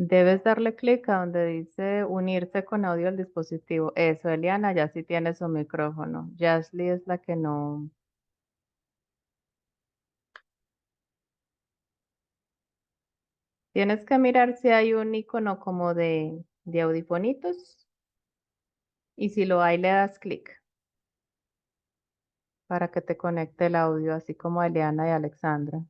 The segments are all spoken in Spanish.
Debes darle clic a donde dice unirse con audio al dispositivo. Eso, Eliana, ya sí tiene su micrófono. Yasli es la que no. Tienes que mirar si hay un icono como de audifonitos y si lo hay le das clic para que te conecte el audio, así como a Eliana y Alexandra.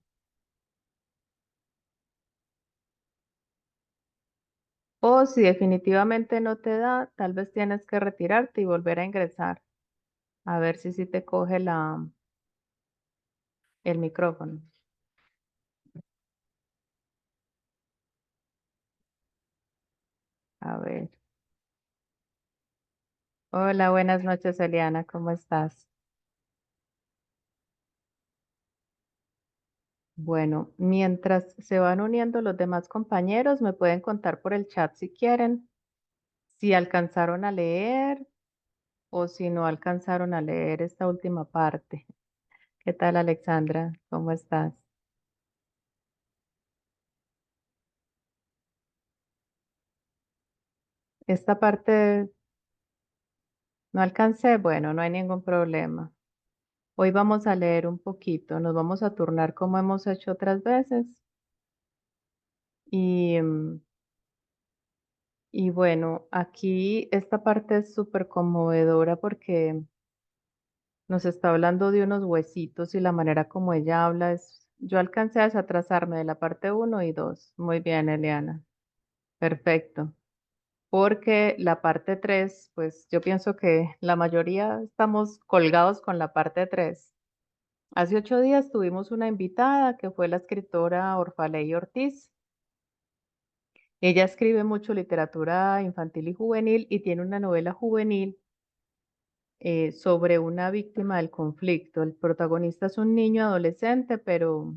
O si definitivamente no te da, tal vez tienes que retirarte y volver a ingresar. A ver si sí te coge el micrófono. A ver. Hola, buenas noches, Eliana, ¿cómo estás? Bueno, mientras se van uniendo los demás compañeros, me pueden contar por el chat si quieren, si alcanzaron a leer o si no alcanzaron a leer esta última parte. ¿Qué tal, Alexandra? ¿Cómo estás? Esta parte no alcancé, bueno, no hay ningún problema. Hoy vamos a leer un poquito, nos vamos a turnar como hemos hecho otras veces y, y bueno, aquí esta parte es súper conmovedora porque nos está hablando de unos huesitos y la manera como ella habla es, yo alcancé a desatrasarme de la parte uno y 2. Muy bien, Eliana. Perfecto. Porque la parte 3, pues yo pienso que la mayoría estamos colgados con la parte 3. Hace 8 días tuvimos una invitada que fue la escritora Orfaley Ortiz. Ella escribe mucho literatura infantil y juvenil y tiene una novela juvenil sobre una víctima del conflicto. El protagonista es un niño adolescente, pero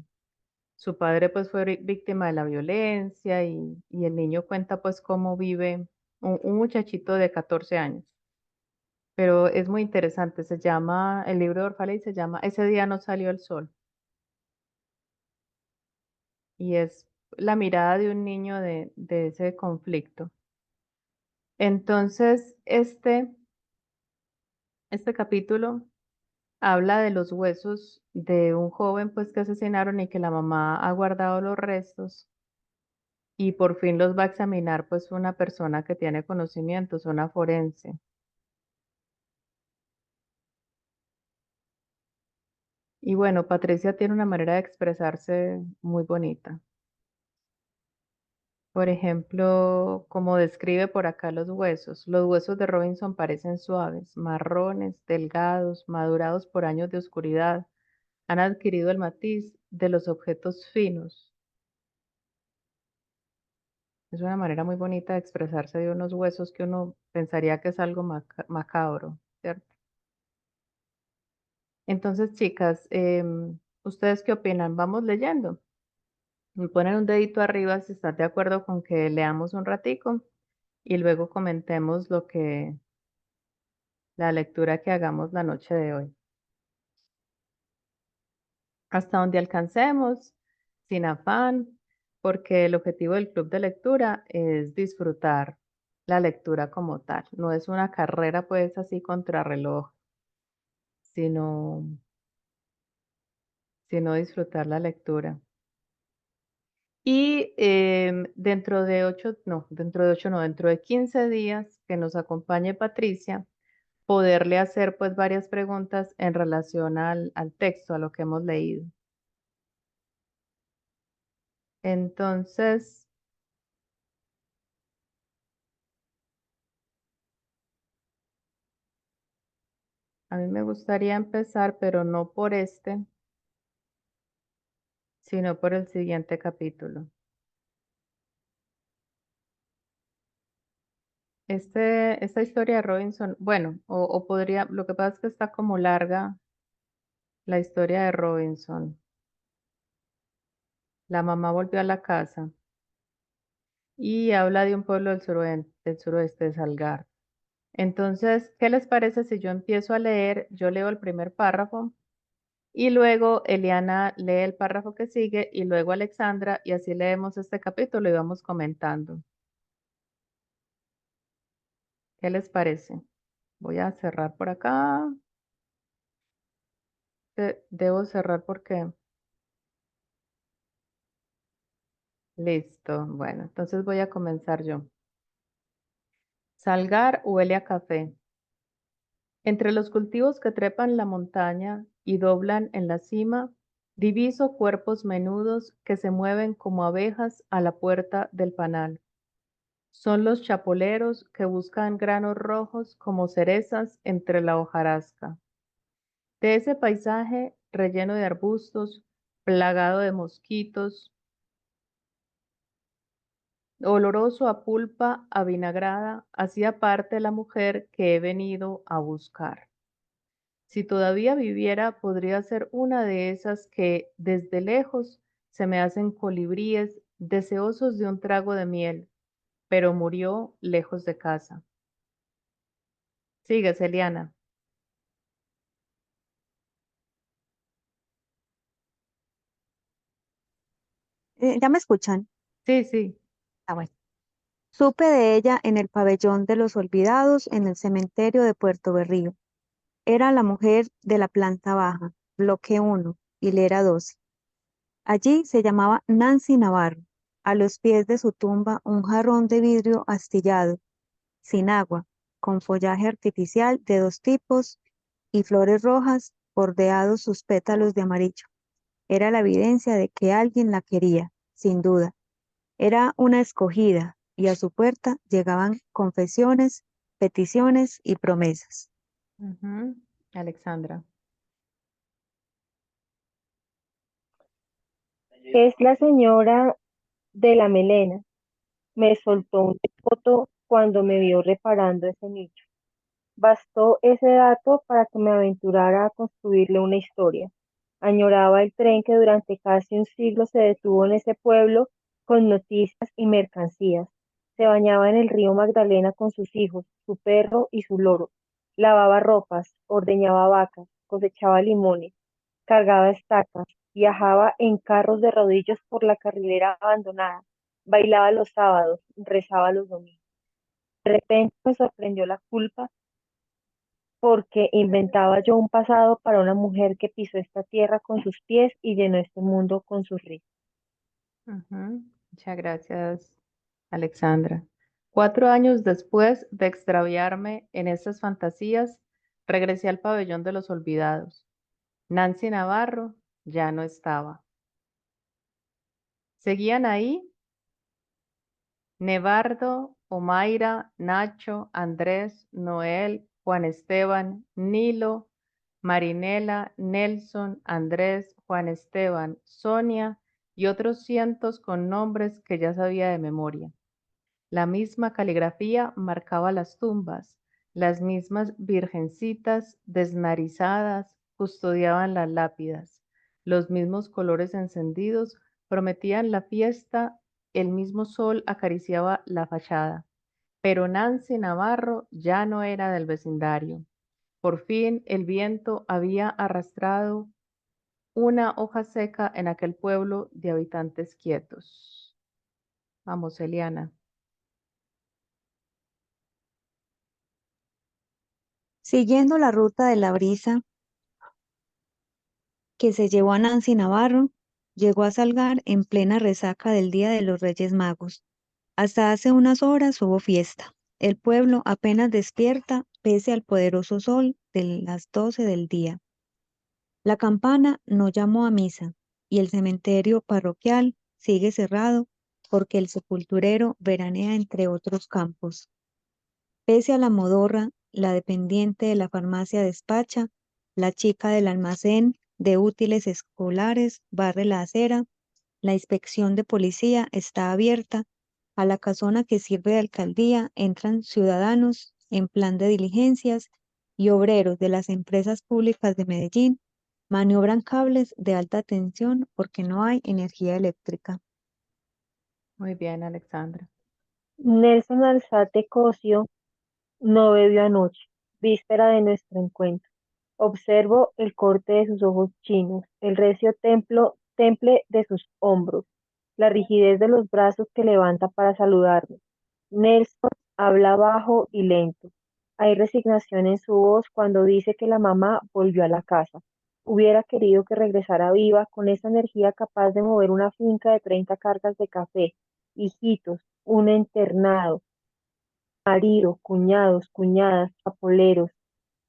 su padre pues fue víctima de la violencia y el niño cuenta pues cómo vive un muchachito de 14 años. Pero es muy interesante, se llama, el libro de Orfalea se llama Ese día no salió el sol y es la mirada de un niño de ese conflicto. Entonces, este capítulo habla de los huesos de un joven pues que asesinaron y que la mamá ha guardado los restos y por fin los va a examinar pues una persona que tiene conocimientos, una forense. Y bueno, Patricia tiene una manera de expresarse muy bonita. Por ejemplo, como describe por acá los huesos de Robinson parecen suaves, marrones, delgados, madurados por años de oscuridad, han adquirido el matiz de los objetos finos. Es una manera muy bonita de expresarse de unos huesos que uno pensaría que es algo macabro, ¿cierto? Entonces, chicas, ¿ustedes qué opinan? Vamos leyendo. Me ponen un dedito arriba si estás de acuerdo con que leamos un ratico y luego comentemos la lectura que hagamos la noche de hoy. Hasta donde alcancemos, sin afán, porque el objetivo del club de lectura es disfrutar la lectura como tal. No es una carrera pues así contrarreloj, sino, sino disfrutar la lectura. Y dentro de 15 días que nos acompañe Patricia, poderle hacer pues varias preguntas en relación al texto, a lo que hemos leído. Entonces, a mí me gustaría empezar, pero no por este, sino por el siguiente capítulo. Esta historia de Robinson, bueno, o podría, lo que pasa es que está como larga la historia de Robinson. La mamá volvió a la casa y habla de un pueblo del suroeste de Salgar. Entonces, ¿qué les parece si yo empiezo a leer? Yo leo el primer párrafo Y luego Eliana lee el párrafo que sigue y luego Alexandra y así leemos este capítulo y vamos comentando. ¿Qué les parece? Voy a cerrar por acá. Debo cerrar porque... Listo. Bueno, entonces voy a comenzar yo. Salgar huele a café. Entre los cultivos que trepan la montaña y doblan en la cima, diviso cuerpos menudos que se mueven como abejas a la puerta del panal. Son los chapoleros que buscan granos rojos como cerezas entre la hojarasca. De ese paisaje relleno de arbustos, plagado de mosquitos, oloroso a pulpa avinagrada, hacía parte la mujer que he venido a buscar. Si todavía viviera, podría ser una de esas que desde lejos se me hacen colibríes deseosos de un trago de miel, pero murió lejos de casa. Sigue, Celiana. ¿Ya me escuchan? Sí, sí. Ah, bueno. Supe de ella en el pabellón de los olvidados en el cementerio de Puerto Berrío. Era la mujer de la planta baja, bloque 1, hilera 12. Allí se llamaba Nancy Navarro. A los pies de su tumba un jarrón de vidrio astillado, sin agua, con follaje artificial de dos tipos y flores rojas bordeados sus pétalos de amarillo. Era la evidencia de que alguien la quería, sin duda. Era una escogida y a su puerta llegaban confesiones, peticiones y promesas. Ujú. Alexandra. Es la señora de la melena. Me soltó un foto cuando me vio reparando ese nicho. Bastó ese dato para que me aventurara a construirle una historia. Añoraba el tren que durante casi un siglo se detuvo en ese pueblo con noticias y mercancías. Se bañaba en el río Magdalena con sus hijos, su perro y su loro. Lavaba ropas, ordeñaba vacas, cosechaba limones, cargaba estacas, viajaba en carros de rodillos por la carrilera abandonada, bailaba los sábados, rezaba los domingos. De repente me sorprendió la culpa porque inventaba yo un pasado para una mujer que pisó esta tierra con sus pies y llenó este mundo con sus risas. Ujú. Muchas gracias, Alexandra. 4 años después de extraviarme en estas fantasías, regresé al pabellón de los olvidados. Nancy Navarro ya no estaba. Seguían ahí Nevardo, Omaira, Nacho, Andrés, Noel, Juan Esteban, Nilo, Marinela, Nelson, Andrés, Juan Esteban, Sonia y otros cientos con nombres que ya sabía de memoria. La misma caligrafía marcaba las tumbas, las mismas virgencitas desnarizadas custodiaban las lápidas, los mismos colores encendidos prometían la fiesta, el mismo sol acariciaba la fachada. Pero Nancy Navarro ya no era del vecindario. Por fin el viento había arrastrado una hoja seca en aquel pueblo de habitantes quietos. Vamos, Eliana. Siguiendo la ruta de la brisa que se llevó a Nancy Navarro, llegó a Salgar en plena resaca del Día de los Reyes Magos. Hasta hace unas horas hubo fiesta. El pueblo apenas despierta pese al poderoso sol de las 12 del día. La campana no llamó a misa y el cementerio parroquial sigue cerrado porque el sepulturero veranea entre otros campos. Pese a la modorra, la dependiente de la farmacia despacha, la chica del almacén de útiles escolares barre la acera, la inspección de policía está abierta, a la casona que sirve de alcaldía entran ciudadanos en plan de diligencias y obreros de las empresas públicas de Medellín maniobran cables de alta tensión porque no hay energía eléctrica. Muy bien, Alexandra. Nelson Alzate Cosio no bebió anoche, víspera de nuestro encuentro. Observo el corte de sus ojos chinos, el recio temple de sus hombros, la rigidez de los brazos que levanta para saludarme. Nelson habla bajo y lento. Hay resignación en su voz cuando dice que la mamá volvió a la casa. Hubiera querido que regresara viva, con esa energía capaz de mover una finca de 30 cargas de café, hijitos, un internado, marido, cuñados, cuñadas, chapoleros,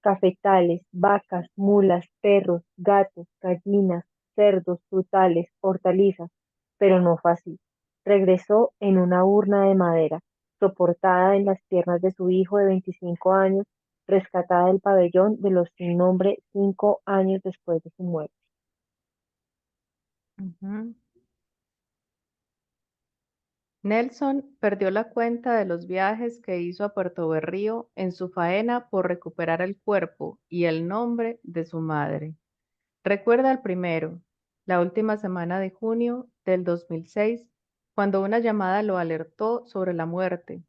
cafetales, vacas, mulas, perros, gatos, gallinas, cerdos, frutales, hortalizas, pero no fue así. Regresó en una urna de madera, soportada en las piernas de su hijo de 25 años, rescatada del pabellón de los sin nombre 5 años después de su muerte. Ujú. Nelson perdió la cuenta de los viajes que hizo a Puerto Berrío en su faena por recuperar el cuerpo y el nombre de su madre. Recuerda el primero, la última semana de junio del 2006, cuando una llamada lo alertó sobre la muerte,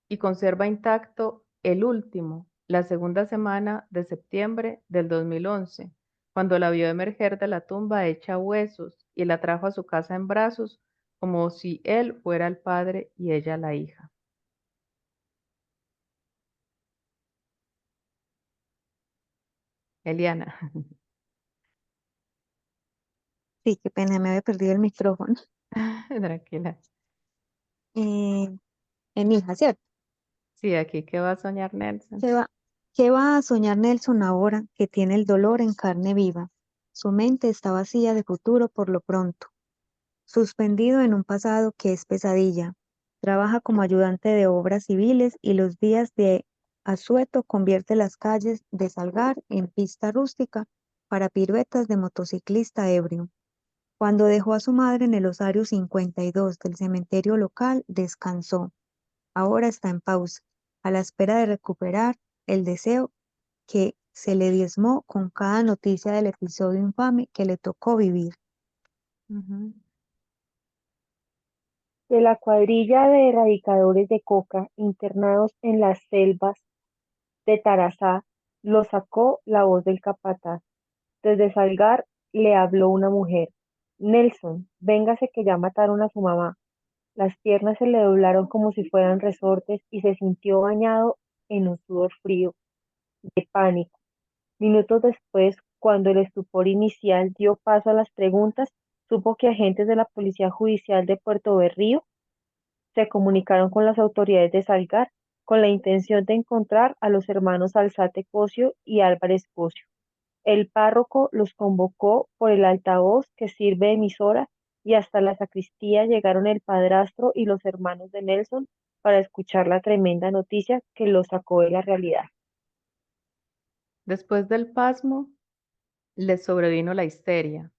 y conserva intacto el último, la segunda semana de septiembre del 2011, cuando la vio emerger de la tumba hecha huesos y la trajo a su casa en brazos, como si él fuera el padre y ella la hija. Eliana. Sí, qué pena, me había perdido el micrófono. Tranquila. Eh, en hija, ¿cierto? Sí, aquí qué va a soñar Nelson. ¿Qué va, qué va a soñar Nelson ahora que tiene el dolor en carne viva? Su mente está vacía de futuro por lo pronto, suspendido en un pasado que es pesadilla. Trabaja como ayudante de obras civiles y los días de asueto convierte las calles de Salgar en pista rústica para piruetas de motociclista ebrio. Cuando dejó a su madre en el osario 52 del cementerio local, descansó. Ahora está en pausa, a la espera de recuperar el deseo que se le diezmó con cada noticia del episodio infame que le tocó vivir. Ujú, De la cuadrilla de erradicadores de coca internados en las selvas de Tarazá, lo sacó la voz del capataz. Desde Salgar le habló una mujer. Nelson, véngase que ya mataron a su mamá. Las piernas se le doblaron como si fueran resortes y se sintió bañado en un sudor frío, de pánico. Minutos después, cuando el estupor inicial dio paso a las preguntas, supo que agentes de la Policía Judicial de Puerto Berrío se comunicaron con las autoridades de Salgar con la intención de encontrar a los hermanos Alzate Cosio y Álvarez Cosio. El párroco los convocó por el altavoz que sirve de emisora y hasta la sacristía llegaron el padrastro y los hermanos de Nelson para escuchar la tremenda noticia que los sacó de la realidad. Después del pasmo, le sobrevino la histeria.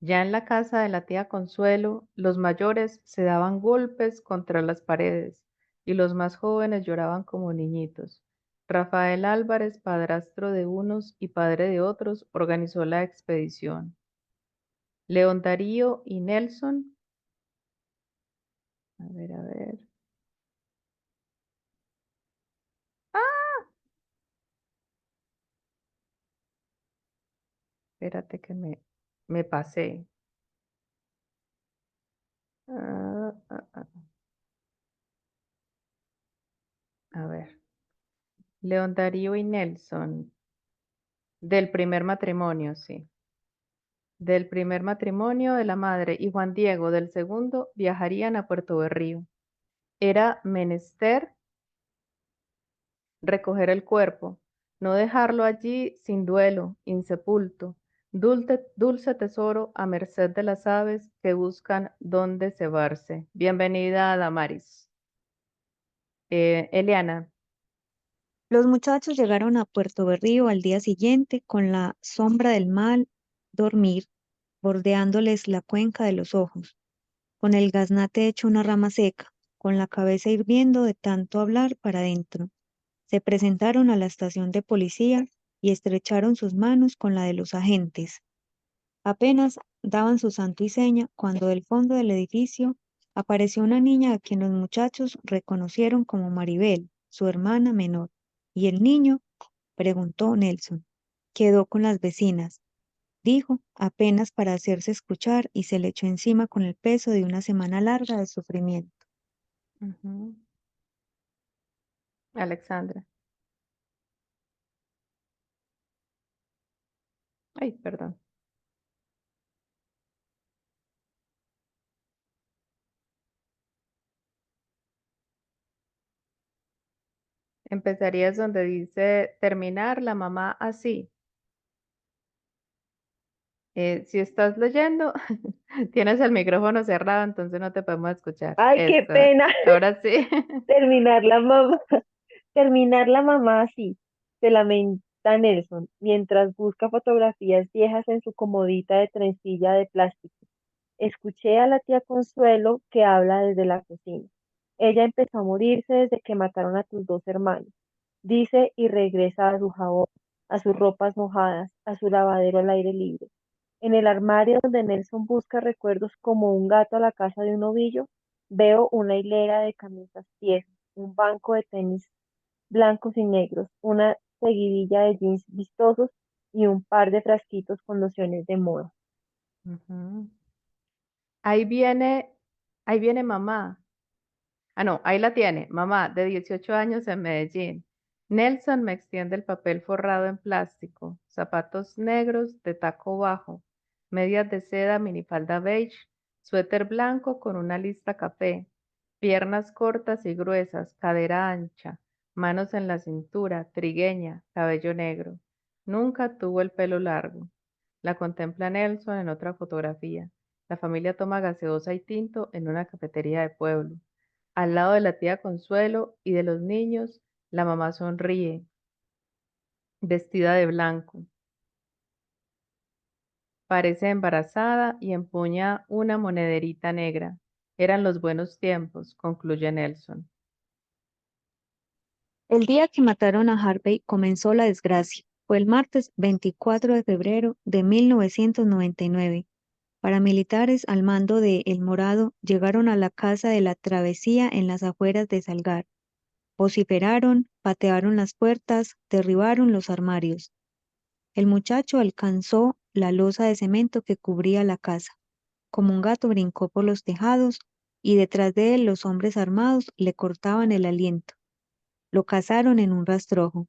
Ya en la casa de la tía Consuelo, los mayores se daban golpes contra las paredes y los más jóvenes lloraban como niñitos. Rafael Álvarez, padrastro de unos y padre de otros, organizó la expedición. León Darío y Nelson, a ver, espérate que me pasé. Ah, ah, ah, a ver, León Darío y Nelson, del primer matrimonio, sí. Del primer matrimonio de la madre y Juan Diego del segundo viajarían a Puerto Berrío. Era menester recoger el cuerpo, no dejarlo allí sin duelo, insepulto, dulce, dulce tesoro a merced de las aves que buscan dónde cebarse. Bienvenida, Damaris. Eliana, Los muchachos llegaron a Puerto Berrío al día siguiente con la sombra del mal dormir bordeándoles la cuenca de los ojos, con el gaznate hecho una rama seca, con la cabeza hirviendo de tanto hablar para adentro. Se presentaron a la estación de policía y estrecharon sus manos con la de los agentes. Apenas daban su santo y seña cuando del fondo del edificio apareció una niña a quien los muchachos reconocieron como Maribel, su hermana menor. ¿Y el niño? Preguntó Nelson. quedó con las vecinas, dijo, apenas para hacerse escuchar y se le echó encima con el peso de una semana larga de sufrimiento. Ujú. Alexandra. Ay, perdón. Empezarías donde dice terminar la mamá así. Si estás leyendo, tienes el micrófono cerrado, entonces no te podemos escuchar. Ay, qué Eso, pena. ahora sí. Terminar la mamá, terminar la mamá así, se lamenta Nelson, mientras busca fotografías viejas en su comodita de trencilla de plástico. Escuché a la tía Consuelo que habla desde la cocina. Ella empezó a morirse desde que mataron a tus dos hermanos. Dice y regresa a su jabón, a sus ropas mojadas, a su lavadero al aire libre. En el armario donde Nelson busca recuerdos como un gato a la casa de un ovillo, veo una hilera de camisas viejas, un banco de tenis blancos y negros, una seguidilla de jeans vistosos y un par de frasquitos con lociones de moda. Ujú. Ahí viene, ahí viene mamá. Ah, no, ahí la tiene, mamá, de 18 años en Medellín. Nelson me extiende el papel forrado en plástico, zapatos negros de taco bajo, medias de seda, minifalda beige, suéter blanco con una lista café, piernas cortas y gruesas, cadera ancha, manos en la cintura, trigueña, cabello negro. Nunca tuvo el pelo largo. La contempla Nelson en otra fotografía. La familia toma gaseosa y tinto en una cafetería de pueblo. Al lado de la tía Consuelo y de los niños, la mamá sonríe, vestida de blanco. Parece embarazada y empuña una monederita negra. Eran los buenos tiempos, concluye Nelson. El día que mataron a Harvey comenzó la desgracia. Fue el martes 24 de febrero de 1999. Paramilitares al mando de El Morado llegaron a la casa de la Travesía en las afueras de Salgar. Vociferaron, patearon las puertas, derribaron los armarios. El muchacho alcanzó la losa de cemento que cubría la casa. Como un gato brincó por los tejados y detrás de él los hombres armados le cortaban el aliento. Lo cazaron en un rastrojo.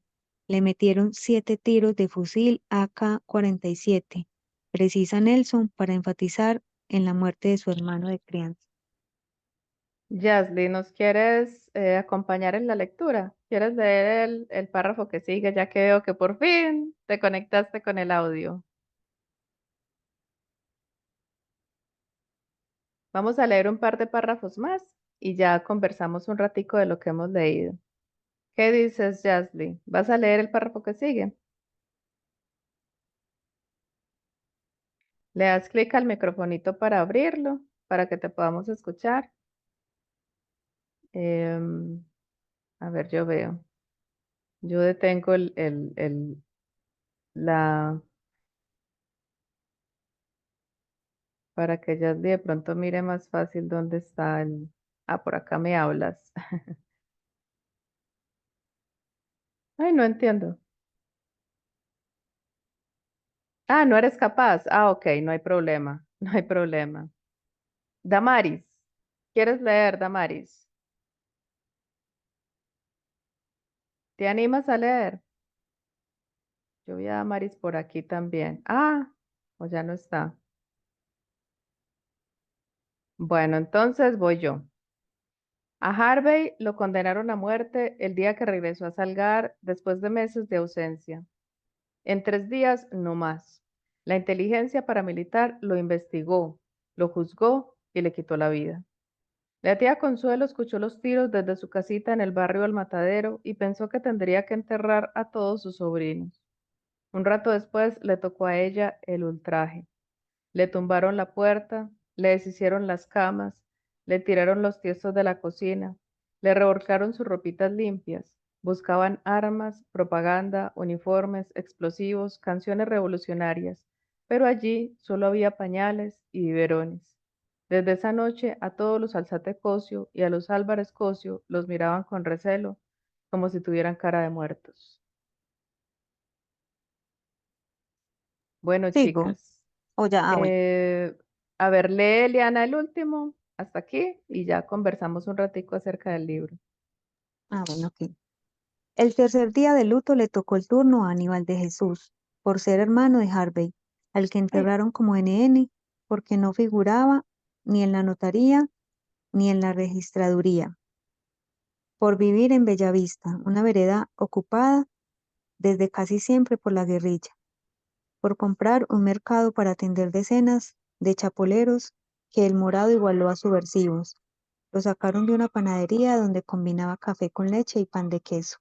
Le metieron 7 tiros de fusil AK-47, precisa Nelson para enfatizar en la muerte de su hermano de crianza. Yasli, ¿nos quieres acompañar en la lectura? ¿Quieres leer el párrafo que sigue, ya que veo que por fin te conectaste con el audio? Vamos a leer un par de párrafos más y ya conversamos un ratico de lo que hemos leído. ¿Qué dices, Yasli? ¿Vas a leer el párrafo que sigue? Le das clic al microfonito para abrirlo, para que te podamos escuchar. Em, a ver, yo veo. Yo detengo la, para que Yasli de pronto mire más fácil dónde está el... Ah, por acá me hablas. Ay, no entiendo. Ah, no eres capaz. Ah, ok, no hay problema. No hay problema. Damaris, ¿quieres leer, Damaris? ¿Te animas a leer? Yo vi a Damaris por aquí también. Ah, o ya no está. Bueno, entonces voy yo. A Harvey lo condenaron a muerte el día que regresó a Salgar después de meses de ausencia. En 3 días, no más. La inteligencia paramilitar lo investigó, lo juzgó y le quitó la vida. La tía Consuelo escuchó los tiros desde su casita en el barrio del Matadero y pensó que tendría que enterrar a todos sus sobrinos. Un rato después le tocó a ella el ultraje. Le tumbaron la puerta, le deshicieron las camas, le tiraron los tiestos de la cocina, le revolcaron sus ropitas limpias, buscaban armas, propaganda, uniformes, explosivos, canciones revolucionarias, pero allí solo había pañales y biberones. Desde esa noche a todos los Alzate Cosio y a los Álvarez Cosio los miraban con recelo, como si tuvieran cara de muertos. Bueno, Sigo, chicas, o ya, bueno, eh, a ver, lee Eliana el último hasta aquí y ya conversamos un ratico acerca del libro. bueno, ok. El tercer día de luto le tocó el turno a Aníbal de Jesús, por ser hermano de Harvey, al que Ay, enterraron como NN, porque no figuraba ni en la notaría ni en la registraduría, por vivir en Bellavista, una vereda ocupada desde casi siempre por la guerrilla, por comprar un mercado para atender decenas de chapoleros que el morado igualó a subversivos. Lo sacaron de una panadería donde combinaba café con leche y pan de queso.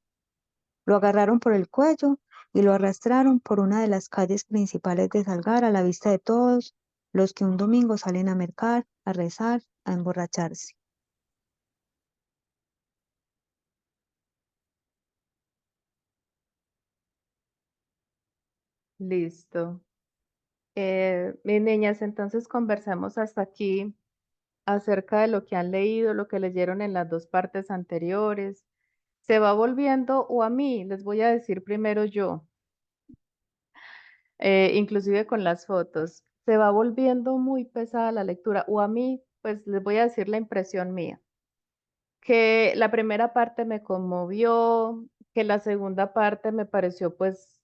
Lo agarraron por el cuello y lo arrastraron por una de las calles principales de Salgar a la vista de todos los que un domingo salen a mercar, a rezar, a emborracharse. listo. Mis niñas, entonces conversemos hasta aquí acerca de lo que han leído, lo que leyeron en las dos partes anteriores. Se va volviendo, o a mí, les voy a decir primero yo, inclusive con las fotos, se va volviendo muy pesada la lectura, o a mí, pues les voy a decir la impresión mía, que la primera parte me conmovió, que la segunda parte me pareció pues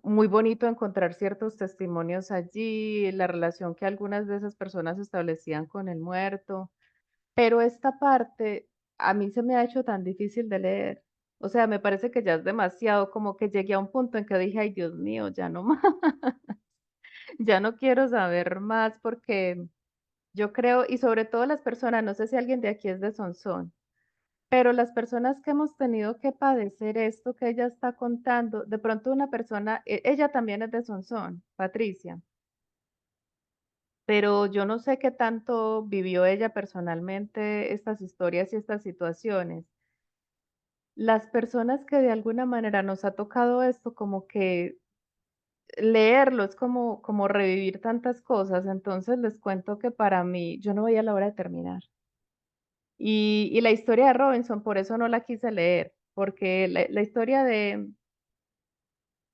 muy bonito encontrar ciertos testimonios allí, la relación que algunas de esas personas establecían con el muerto, pero esta parte a mí se me ha hecho tan difícil de leer. O sea, me parece que ya es demasiado, como que llegué a un punto en que dije, ay, Dios mío, ya no más, ya no quiero saber más porque yo creo, y sobre todo las personas, no sé si alguien de aquí es de Sonsón, pero las personas que hemos tenido que padecer esto que ella está contando, de pronto una persona, ella también es de Sonsón, Patricia, pero yo no sé qué tanto vivió ella personalmente estas historias y estas situaciones. Las personas que de alguna manera nos ha tocado esto, como que leerlo es como revivir tantas cosas, entonces les cuento que para mí, yo no veía la hora de terminar. Y la historia de Robinson, por eso no la quise leer, porque la historia de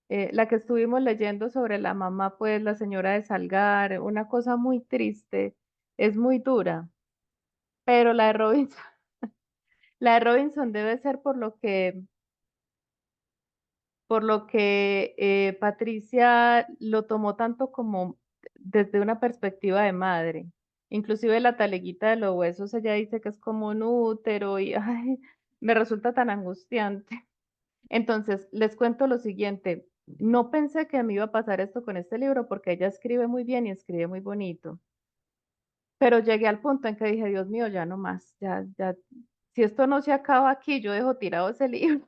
la que estuvimos leyendo sobre la mamá, pues la señora de Salgar, una cosa muy triste, es muy dura, pero la de Robinson, la de Robinson debe ser por lo que Patricia lo tomó tanto como desde una perspectiva de madre. Inclusive la taleguita de los huesos, ella dice que es como un útero y ay, me resulta tan angustiante. Entonces, les cuento lo siguiente. No pensé que me iba a pasar esto con este libro porque ella escribe muy bien y escribe muy bonito. Pero llegué al punto en que dije, Dios mío, ya no más, ya, si esto no se acaba aquí, yo dejo tirado ese libro.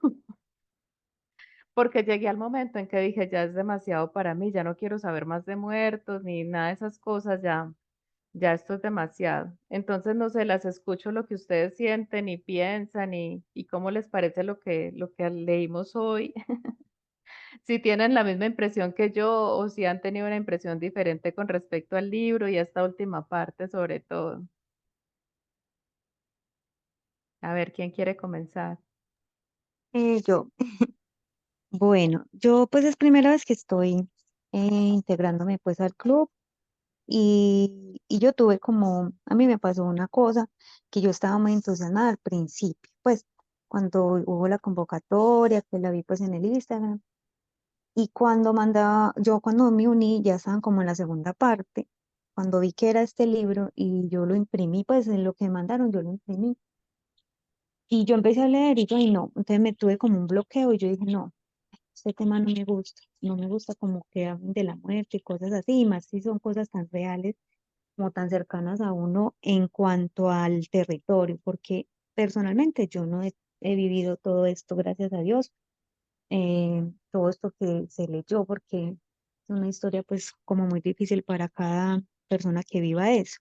Porque llegué al momento en que dije, ya es demasiado para mí, ya no quiero saber más de muertos ni nada de esas cosas, ya esto es demasiado. Entonces, no sé, las escucho lo que ustedes sienten y piensan y cómo les parece lo que leímos hoy. Si tienen la misma impresión que yo o si han tenido una impresión diferente con respecto al libro y a esta última parte sobre todo. A ver, ¿quién quiere comenzar? Yo, bueno, yo pues es primera vez que estoy integrándome pues al club y yo tuve como, a mí me pasó una cosa que yo estaba muy entusiasmada al principio, pues cuando hubo la convocatoria, que la vi pues en el Instagram y cuando mandaba, yo cuando me uní ya estaban como en la segunda parte, cuando vi que era este libro y yo lo imprimí, pues en lo que mandaron yo lo imprimí y yo empecé a leer y yo, ay no, entonces me tuve como un bloqueo y yo dije, no, este tema no me gusta, no me gusta como que hablen de la muerte y cosas así, y más si son cosas tan reales como tan cercanas a uno en cuanto al territorio, porque personalmente yo no he vivido todo esto, gracias a Dios, todo esto que se leyó, porque es una historia pues como muy difícil para cada persona que viva eso.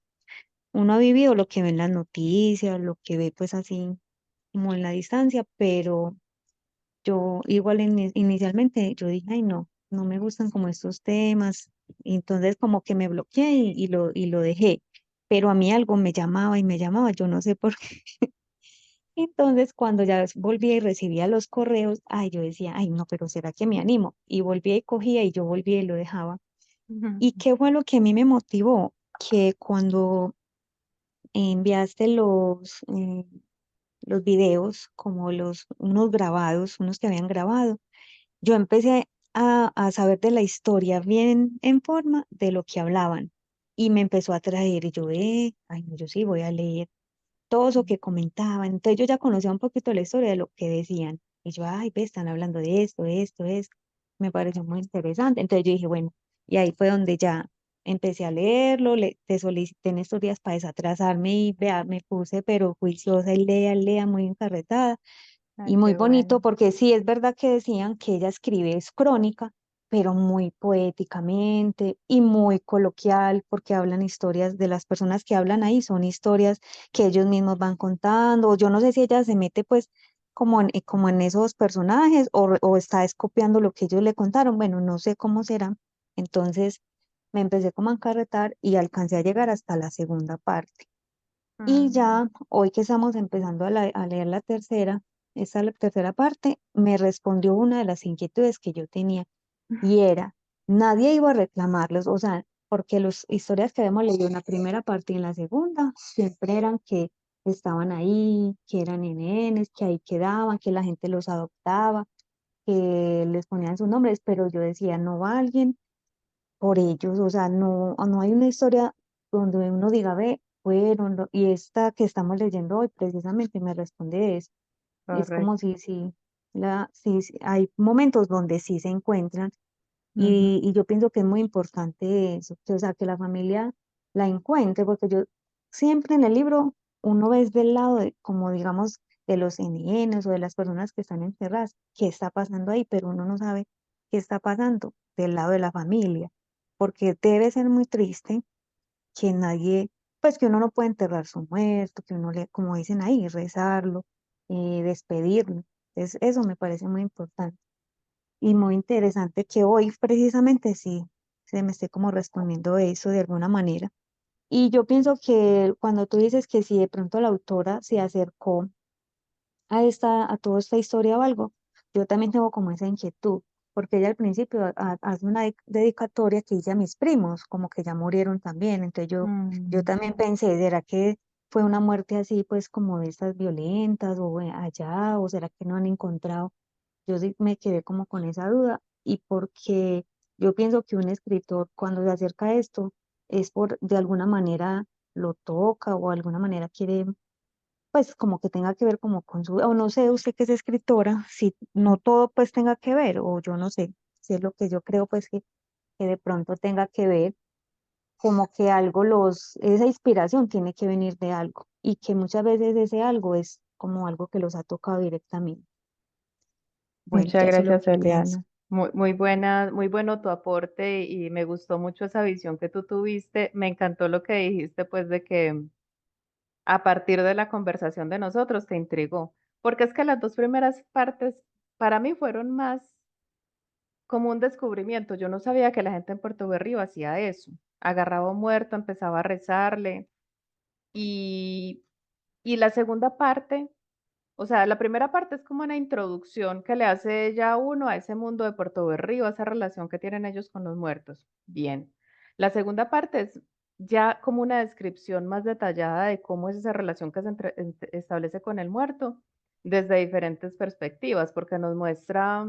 Uno ha vivido lo que ve en las noticias, lo que ve pues así como en la distancia, pero yo igual inicialmente yo dije, ay no, no me gustan como estos temas, y entonces como que me bloqueé y lo dejé, pero a mí algo me llamaba y me llamaba, yo no sé por qué, Entonces, cuando ya volvía y recibía los correos, ay, yo decía, ay, no, pero ¿será que me animo? Y volvía y cogía y yo volvía y lo dejaba. ¿Y Ujú. qué fue lo que a mí me motivó? Que cuando enviaste los videos, como unos grabados, unos que habían grabado, yo empecé a saber de la historia bien en forma de lo que hablaban y me empezó a atraer y yo, ay, no, yo sí voy a leer todo eso que comentaban. Entonces yo ya conocía un poquito la historia de lo que decían. Y yo, ay, ve, están hablando de esto, esto, esto. Me pareció muy interesante. Entonces yo dije, bueno, y ahí fue donde ya empecé a leerlo, te solicité en estos días para desatrasarme y vea, me puse pero juiciosa y lea, lea, muy encarretada. Ay, Y muy qué bonito bueno. porque sí es verdad que decían que ella escribe es crónica, pero muy poéticamente y muy coloquial porque hablan historias de las personas que hablan ahí, son historias que ellos mismos van contando. O yo no sé si ella se mete pues como en esos personajes o está copiando lo que ellos le contaron. Bueno, no sé cómo será. Entonces me empecé como a encarretar y alcancé a llegar hasta la segunda parte. Y Mm, ya hoy que estamos empezando a leer la tercera, esta la tercera parte, me respondió una de las inquietudes que yo tenía y era, nadie iba a reclamarlos, o sea, porque las historias que habíamos leído en la primera parte y en la segunda siempre eran que estaban ahí, que eran nenes, que ahí quedaban, que la gente los adoptaba, que les ponían sus nombres, pero yo decía, no va alguien por ellos, o sea, no hay una historia donde uno diga, ve, fueron, y esta que estamos leyendo hoy precisamente me responde eso. Es como correcto. si hay momentos donde sí se encuentran Ujú. y yo pienso que es muy importante eso, o sea, que la familia la encuentre, porque yo siempre en el libro uno ve del lado de, como digamos, de los NNs o de las personas que están encerradas, qué está pasando ahí, pero uno no sabe qué está pasando del lado de la familia, porque debe ser muy triste que nadie, pues que uno no puede enterrar su muerto, que uno le, como dicen ahí, rezarlo, despedirlo. Entonces, eso me parece muy importante y muy interesante que hoy precisamente sí se me esté como respondiendo eso de alguna manera. Y yo pienso que cuando tú dices que si de pronto la autora se acercó a toda esta historia o algo, yo también tengo como esa inquietud, porque ella al principio hace una dedicatoria que dice a mis primos, como que ya murieron también, entonces yo Mm. también pensé, ¿será que fue una muerte así, pues como de estas violentas o allá, o será que no han encontrado? Yo sí me quedé como con esa duda y porque yo pienso que un escritor cuando se acerca a esto es por de alguna manera lo toca o de alguna manera quiere pues como que tenga que ver como con su, o no sé, usted que es escritora, si no todo pues tenga que ver, o yo no sé, si es lo que yo creo pues que de pronto tenga que ver, como que algo esa inspiración tiene que venir de algo, y que muchas veces ese algo es como algo que los ha tocado directamente. Bueno, Muchas ya eso es lo gracias, que yo pienso. Eliana. Muy buena, muy bueno tu aporte y me gustó mucho esa visión que tú tuviste. Me encantó lo que dijiste, pues, de que a partir de la conversación de nosotros te intrigó, porque es que las dos primeras partes para mí fueron más como un descubrimiento. Yo no sabía que la gente en Puerto Berrío hacía eso. Agarraba a un muerto, empezaba a rezarle y, y la segunda parte, o sea, la primera parte es como una introducción que le hace ella a uno a ese mundo de Puerto Berrío, a esa relación que tienen ellos con los muertos. Bien. La segunda parte es ya como una descripción más detallada de cómo es esa relación que se establece con el muerto desde diferentes perspectivas, porque nos muestra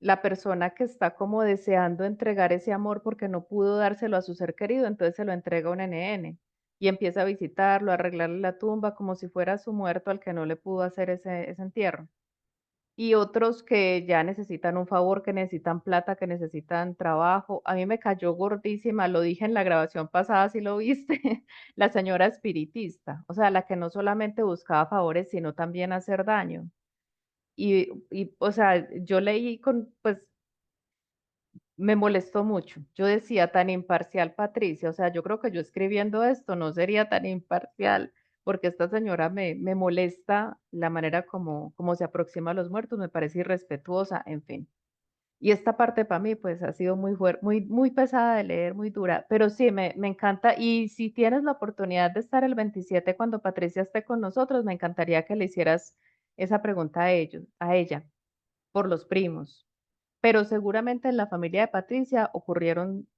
la persona que está como deseando entregar ese amor porque no pudo dárselo a su ser querido, entonces se lo entrega a un NN y empieza a visitarlo, a arreglarle la tumba como si fuera su muerto al que no le pudo hacer ese entierro. Y otros que ya necesitan un favor, que necesitan plata, que necesitan trabajo. A mí me cayó gordísima, lo dije en la grabación pasada, si lo viste, la señora espiritista, o sea, la que no solamente buscaba favores, sino también hacer daño. O sea, yo leí con, pues, me molestó mucho. Yo decía, tan imparcial Patricia, o sea, yo creo que yo escribiendo esto no sería tan imparcial, porque esta señora me molesta la manera como se aproxima a los muertos, me parece irrespetuosa, en fin. Y esta parte para mí, pues, ha sido muy fuerte, muy pesada de leer, muy dura, pero sí, me encanta. Y si tienes la oportunidad de estar el 27 cuando Patricia esté con nosotros, me encantaría que le hicieras esa pregunta a ella, por los primos. Pero seguramente en la familia de Patricia ocurrieron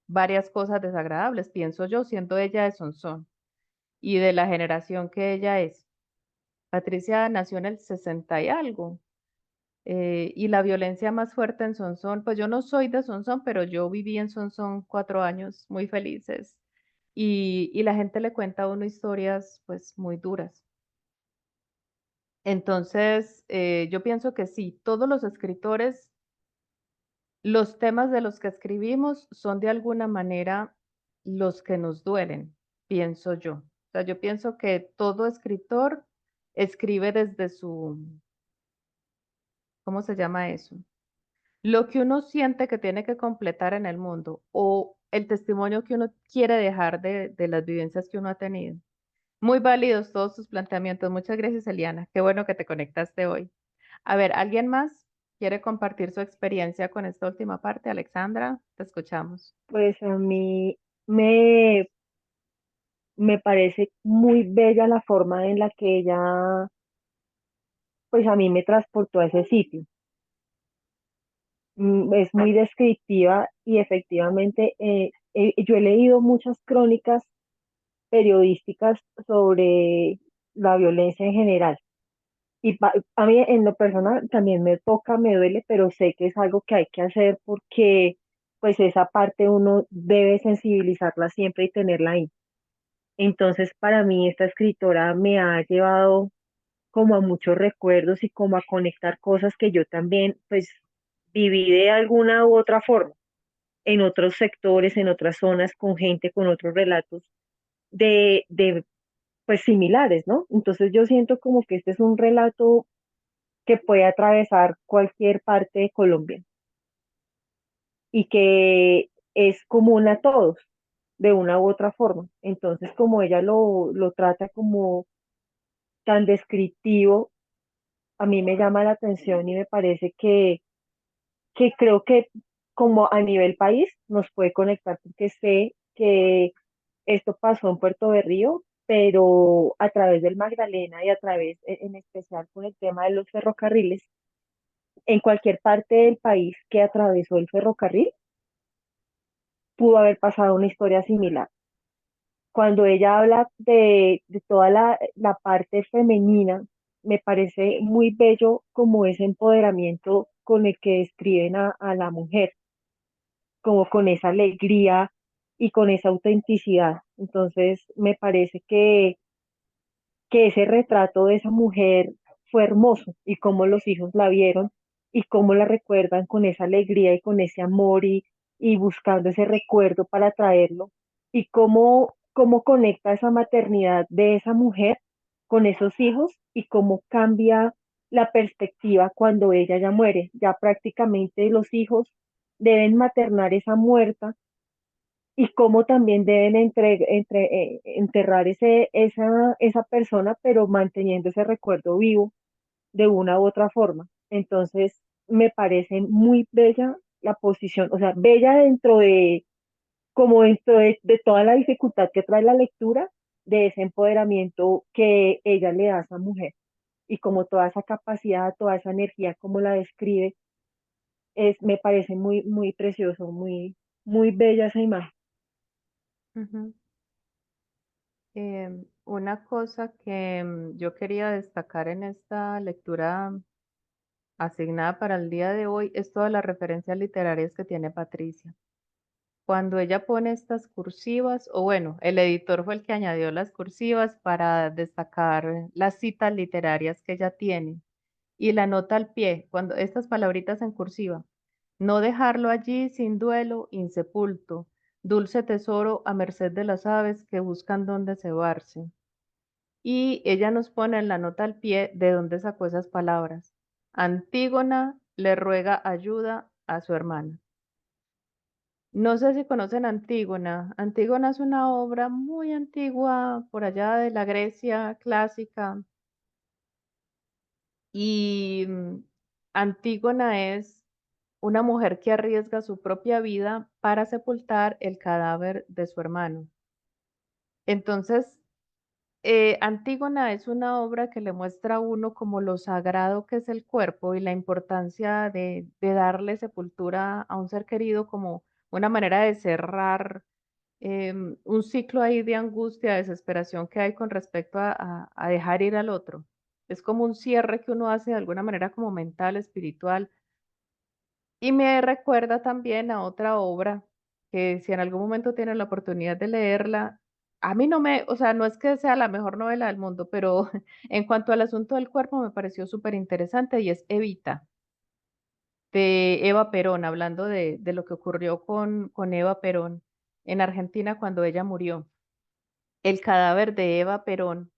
varias cosas desagradables, pienso yo, siendo ella de Sonsón y de la generación que ella es. Patricia nació en el 60 y algo. Y la violencia más fuerte en Sonsón, pues yo no soy de Sonsón, pero yo viví en Sonsón 4 años muy felices y la gente le cuenta a uno historias pues muy duras. Entonces, yo pienso que sí, todos los escritores, los temas de los que escribimos son de alguna manera los que nos duelen, pienso yo. O sea, yo pienso que todo escritor escribe desde su, ¿cómo se llama eso? Lo que uno siente que tiene que completar en el mundo o el testimonio que uno quiere dejar de las vivencias que uno ha tenido. Muy válidos todos tus planteamientos. Muchas gracias, Eliana. Qué bueno que te conectaste hoy. A ver, ¿alguien más quiere compartir su experiencia con esta última parte? Alexandra, te escuchamos. Pues a mí me, me parece muy bella la forma en la que ella, pues a mí me transportó a ese sitio. Es muy descriptiva y efectivamente yo he leído muchas crónicas periodísticas sobre la violencia en general. Y a mí en lo personal también me toca, me duele, pero sé que es algo que hay que hacer porque pues esa parte uno debe sensibilizarla siempre y tenerla ahí. Entonces para mí esta escritora me ha llevado como a muchos recuerdos y como a conectar cosas que yo también pues viví de alguna u otra forma en otros sectores, en otras zonas, con gente, con otros relatos de pues similares, ¿no? Entonces yo siento como que este es un relato que puede atravesar cualquier parte de Colombia y que es común a todos de una u otra forma. Entonces, como ella lo trata como tan descriptivo, a mí me llama la atención y me parece que creo que como a nivel país nos puede conectar porque sé que esto pasó en Puerto Berrío, pero a través del Magdalena y a través, en especial con el tema de los ferrocarriles, en cualquier parte del país que atravesó el ferrocarril, pudo haber pasado una historia similar. Cuando ella habla de toda la parte femenina, me parece muy bello como ese empoderamiento con el que describen a la mujer, como con esa alegría y con esa autenticidad. Entonces, me parece que ese retrato de esa mujer fue hermoso y cómo los hijos la vieron y cómo la recuerdan con esa alegría y con ese amor y buscando ese recuerdo para traerlo y cómo conecta esa maternidad de esa mujer con esos hijos y cómo cambia la perspectiva cuando ella ya muere. Ya prácticamente los hijos deben maternar esa muerta y cómo también deben enterrar esa persona, pero manteniendo ese recuerdo vivo de una u otra forma. Entonces, me parece muy bella la posición, o sea, bella como dentro de toda la dificultad que trae la lectura, de ese empoderamiento que ella le da a esa mujer. Y como toda esa capacidad, toda esa energía, como la describe, me parece muy, muy precioso, muy bella esa imagen. Ujú. Una cosa que yo quería destacar en esta lectura asignada para el día de hoy es todas las referencias literarias que tiene Patricia. Cuando ella pone estas cursivas, o bueno, el editor fue el que añadió las cursivas para destacar las citas literarias que ella tiene. Y la nota al pie, cuando estas palabritas en cursiva, no dejarlo allí sin duelo, insepulto, dulce tesoro a merced de las aves que buscan dónde cebarse. Y ella nos pone en la nota al pie de dónde sacó esas palabras. Antígona le ruega ayuda a su hermana. No sé si conocen Antígona. Antígona es una obra muy antigua por allá de la Grecia clásica y Antígona es una mujer que arriesga su propia vida para sepultar el cadáver de su hermano. Entonces, Antígona es una obra que le muestra a uno como lo sagrado que es el cuerpo y la importancia de darle sepultura a un ser querido como una manera de cerrar un ciclo ahí de angustia, desesperación que hay con respecto a dejar ir al otro. Es como un cierre que uno hace de alguna manera como mental, espiritual. Y me recuerda también a otra obra que si en algún momento tienen la oportunidad de leerla, a mí no me, o sea, no es que sea la mejor novela del mundo, pero en cuanto al asunto del cuerpo me pareció súper interesante y es Evita, de Eva Perón, hablando de lo que ocurrió con Eva Perón en Argentina cuando ella murió. El cadáver de Eva Perón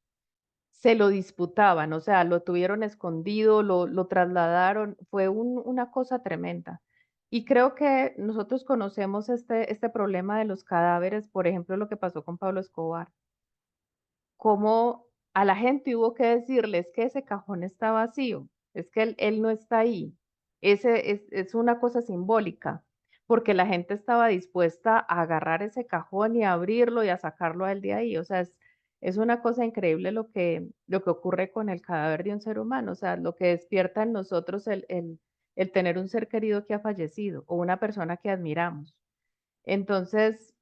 se lo disputaban, o sea, lo tuvieron escondido, lo trasladaron, fue una cosa tremenda. Y creo que nosotros conocemos este problema de los cadáveres, por ejemplo, lo que pasó con Pablo Escobar, cómo a la gente hubo que decirles que ese cajón está vacío, es que él no está ahí. Es una cosa simbólica, porque la gente estaba dispuesta a agarrar ese cajón y a abrirlo y a sacarlo a él de ahí. O sea, es una cosa increíble lo que ocurre con el cadáver de un ser humano, o sea, lo que despierta en nosotros el tener un ser querido que ha fallecido o una persona que admiramos. Entonces,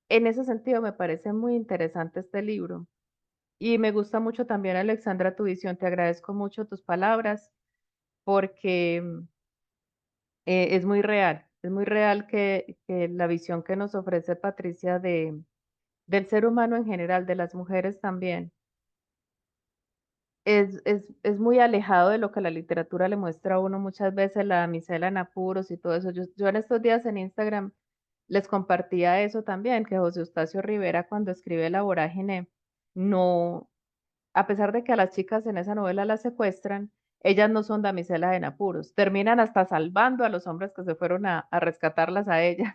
en ese sentido, me parece muy interesante este libro. Y me gusta mucho también, Alexandra, tu visión. Te agradezco mucho tus palabras porque es muy real que la visión que nos ofrece Patricia del ser humano en general, de las mujeres también, es muy alejado de lo que la literatura le muestra a uno muchas veces, la damisela en apuros y todo eso. Yo en estos días en Instagram les compartía eso también, que José Eustacio Rivera cuando escribe La Vorágine, no, a pesar de que a las chicas en esa novela las secuestran, ellas no son damiselas en apuros, terminan hasta salvando a los hombres que se fueron a rescatarlas a ellas.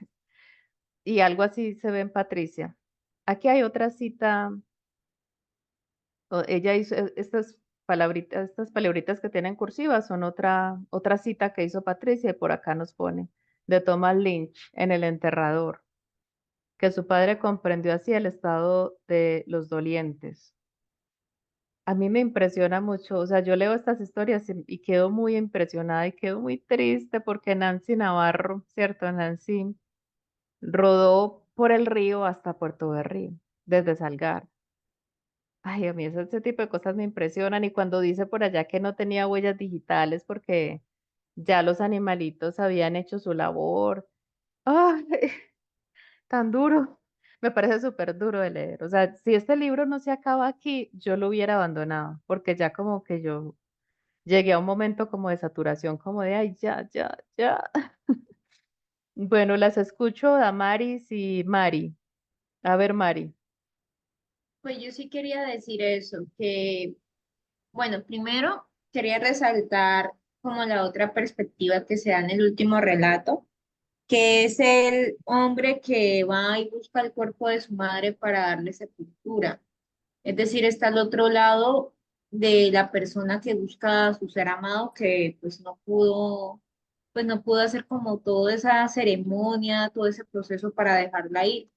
Y algo así se ve en Patricia. Aquí hay otra cita, ella hizo estas palabritas que tienen cursivas son otra cita que hizo Patricia y por acá nos pone, de Thomas Lynch en El Enterrador, que su padre comprendió así el estado de los dolientes. A mí me impresiona mucho, o sea, yo leo estas historias y quedo muy impresionada y quedo muy triste porque Nancy Navarro, ¿cierto? Nancy rodó por el río hasta Puerto Berrío, desde Salgar. Ay, a mí ese tipo de cosas me impresionan y cuando dice por allá que no tenía huellas digitales porque ya los animalitos habían hecho su labor. Ay, tan duro. Me parece súper duro de leer. O sea, si este libro no se acaba aquí, yo lo hubiera abandonado porque ya como que yo llegué a un momento como de saturación, como de, ay, ya, ya, ya. Bueno, las escucho, Damaris y Mari. A ver, Mari. Pues yo sí quería decir eso, que, bueno, primero quería resaltar como la otra perspectiva que se da en el último relato, que es el hombre que va y busca el cuerpo de su madre para darle sepultura. Es decir, está al otro lado de la persona que busca a su ser amado, que pues no pudo hacer como toda esa ceremonia, todo ese proceso para dejarla ir,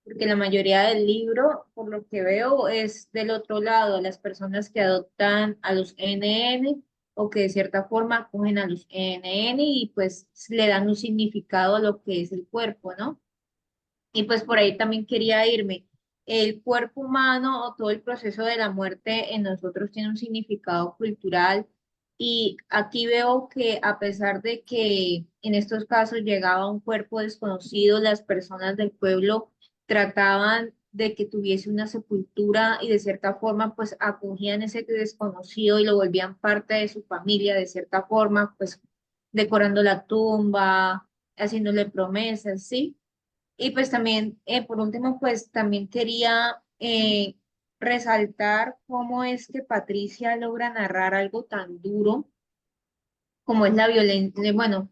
porque la mayoría del libro, por lo que veo, es del otro lado, las personas que adoptan a los NN o que de cierta forma acogen a los NN y pues le dan un significado a lo que es el cuerpo, ¿no? Y pues por ahí también quería irme. El cuerpo humano o todo el proceso de la muerte en nosotros tiene un significado cultural y aquí veo que a pesar de que en estos casos llegaba un cuerpo desconocido, las personas del pueblo trataban de que tuviese una sepultura y de cierta forma pues acogían ese desconocido y lo volvían parte de su familia de cierta forma, pues decorando la tumba, haciéndole promesas, ¿sí? Y pues también, por último, pues también quería resaltar cómo es que Patricia logra narrar algo tan duro como es la violencia, bueno,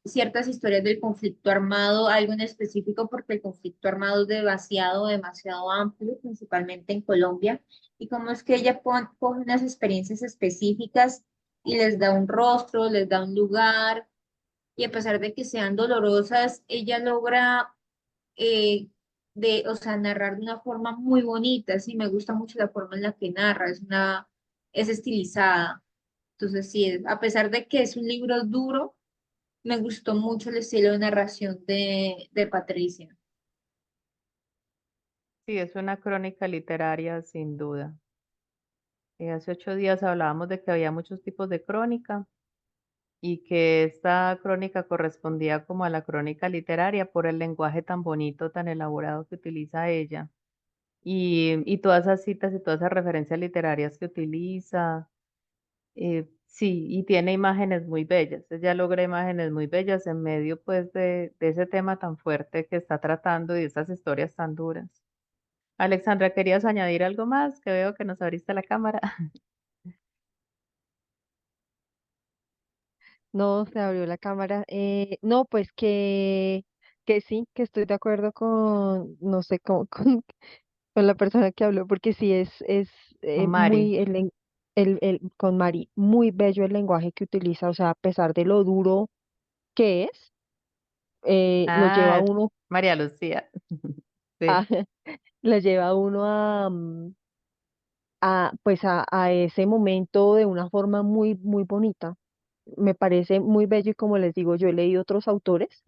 ciertas historias del conflicto armado, algo en específico porque el conflicto armado es demasiado, demasiado amplio, principalmente en Colombia, y cómo es que ella coge unas experiencias específicas y les da un rostro, les da un lugar y a pesar de que sean dolorosas, ella logra eh, o sea, narrar de una forma muy bonita, sí, me gusta mucho la forma en la que narra, es estilizada. Entonces, sí, a pesar de que es un libro duro, me gustó mucho el estilo de narración de Patricia. Sí, es una crónica literaria sin duda. Hace 8 días hablábamos de que había muchos tipos de crónica y que esta crónica correspondía como a la crónica literaria por el lenguaje tan bonito, tan elaborado que utiliza ella y todas esas citas y todas esas referencias literarias que utiliza. Sí, y tiene imágenes muy bellas. Ella logra imágenes muy bellas en medio pues de ese tema tan fuerte que está tratando y de esas historias tan duras. Alexandra, ¿querías añadir algo más? Que veo que nos abriste la cámara. No, se abrió la cámara. No, pues que sí, que estoy de acuerdo con, no sé, con la persona que habló, porque sí es Con Mari. muy, con Mari, muy bello el lenguaje que utiliza, o sea, a pesar de lo duro que es, lo lleva a Ah, uno María Lucía. a, Sí, lo lleva a uno pues a ese momento de una forma muy, muy bonita. Me parece muy bello y como les digo, yo he leído otros autores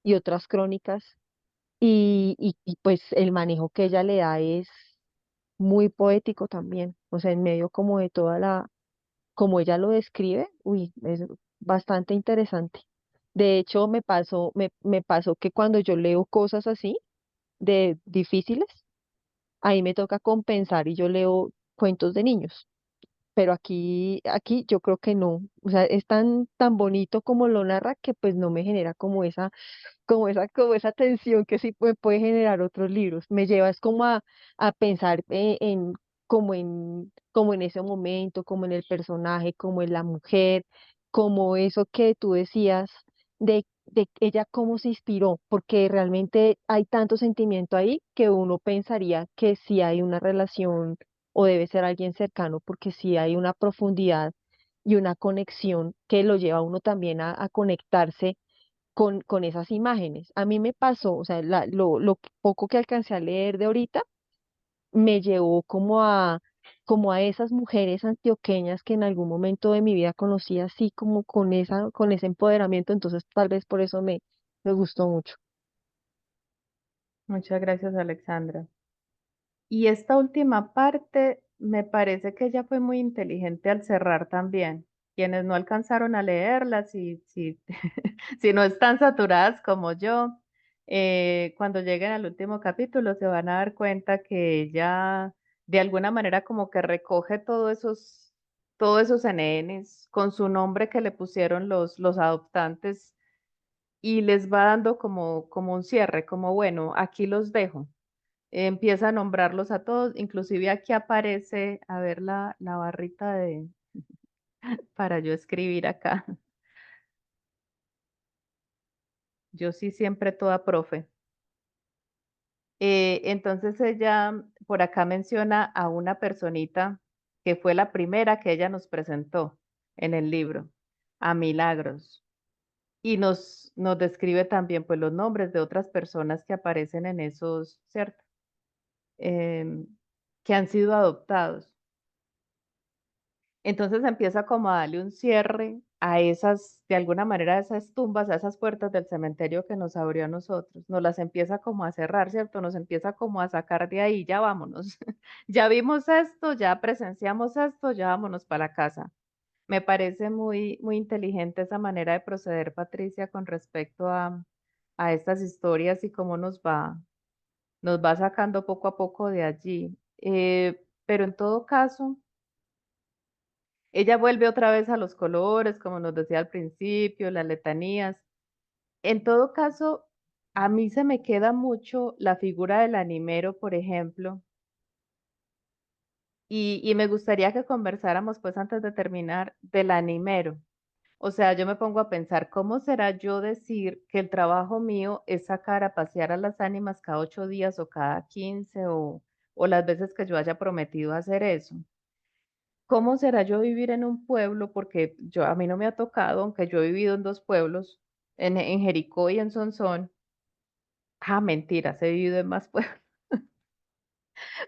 y otras crónicas pues el manejo que ella le da es muy poético también, o sea, en medio como de toda como ella lo describe, uy, es bastante interesante. De hecho, me pasó que cuando yo leo cosas así, de difíciles, ahí me toca compensar y yo leo cuentos de niños. Pero aquí yo creo que no, o sea, es tan bonito como lo narra que pues no me genera como esa tensión que sí puede generar otros libros. Me lleva es como a pensar como en ese momento, como en el personaje, como en la mujer, como eso que tú decías de ella cómo se inspiró, porque realmente hay tanto sentimiento ahí que uno pensaría que sí hay una relación o debe ser alguien cercano, porque sí hay una profundidad y una conexión que lo lleva a uno también a conectarse con esas imágenes. A mí me pasó, o sea, lo poco que alcancé a leer de ahorita me llevó como a esas mujeres antioqueñas que en algún momento de mi vida conocí así como con ese empoderamiento, entonces tal vez por eso me gustó mucho. muchas gracias, Alexandra. Y esta última parte me parece que ella fue muy inteligente al cerrar también. Quienes no alcanzaron a leerla, si, si no están saturadas como yo, cuando lleguen al último capítulo se van a dar cuenta que ella de alguna manera como que recoge todos esos NNs con su nombre que le pusieron los adoptantes y les va dando como un cierre, como bueno, aquí los dejo. Empieza a nombrarlos a todos, inclusive aquí aparece, a ver la barrita para yo escribir acá. Yo sí siempre toda profe. Entonces ella por acá menciona a una personita que fue la primera que ella nos presentó en el libro, a Milagros. Y nos describe también pues los nombres de otras personas que aparecen en esos, ¿cierto? Em, que han sido adoptados. Entonces empieza como a darle un cierre a esas, de alguna manera, a esas tumbas, a esas puertas del cementerio que nos abrió a nosotros. Nos las empieza como a cerrar, ¿cierto? Nos empieza como a sacar de ahí, ya vámonos. Ya vimos esto, ya presenciamos esto, ya vámonos para la casa. Me parece muy inteligente esa manera de proceder, Patricia, con respecto a estas historias y cómo nos va sacando poco a poco de allí. Pero en todo caso, ella vuelve otra vez a los colores, como nos decía al principio, las letanías. En todo caso, a mí se me queda mucho la figura del animero, por ejemplo, y me gustaría que conversáramos, pues antes de terminar, del animero. O sea, yo me pongo a pensar, ¿cómo será yo decir que el trabajo mío es sacar a pasear a las ánimas cada 8 días o cada 15 o las veces que yo haya prometido hacer eso? ¿Cómo será yo vivir en un pueblo? Porque a mí no me ha tocado, aunque yo he vivido en dos pueblos, en Jericó y en Sonsón. Ah, mentiras, he vivido en más pueblos.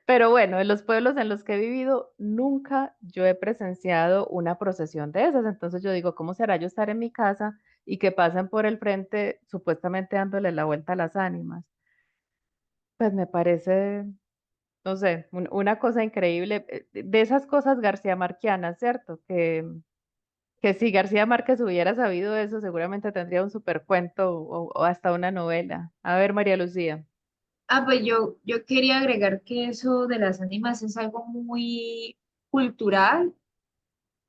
Pero bueno, en los pueblos en los que he vivido, nunca yo he presenciado una procesión de esas. Entonces yo digo, ¿cómo será yo estar en mi casa y que pasen por el frente supuestamente dándole la vuelta a las ánimas? Pues me parece, no sé, una cosa increíble, de esas cosas García Marquianas, ¿cierto? Que si García Márquez hubiera sabido eso, seguramente tendría un supercuento o hasta una novela. A ver, María Lucía. Ah, pues yo quería agregar que eso de las ánimas es algo muy cultural,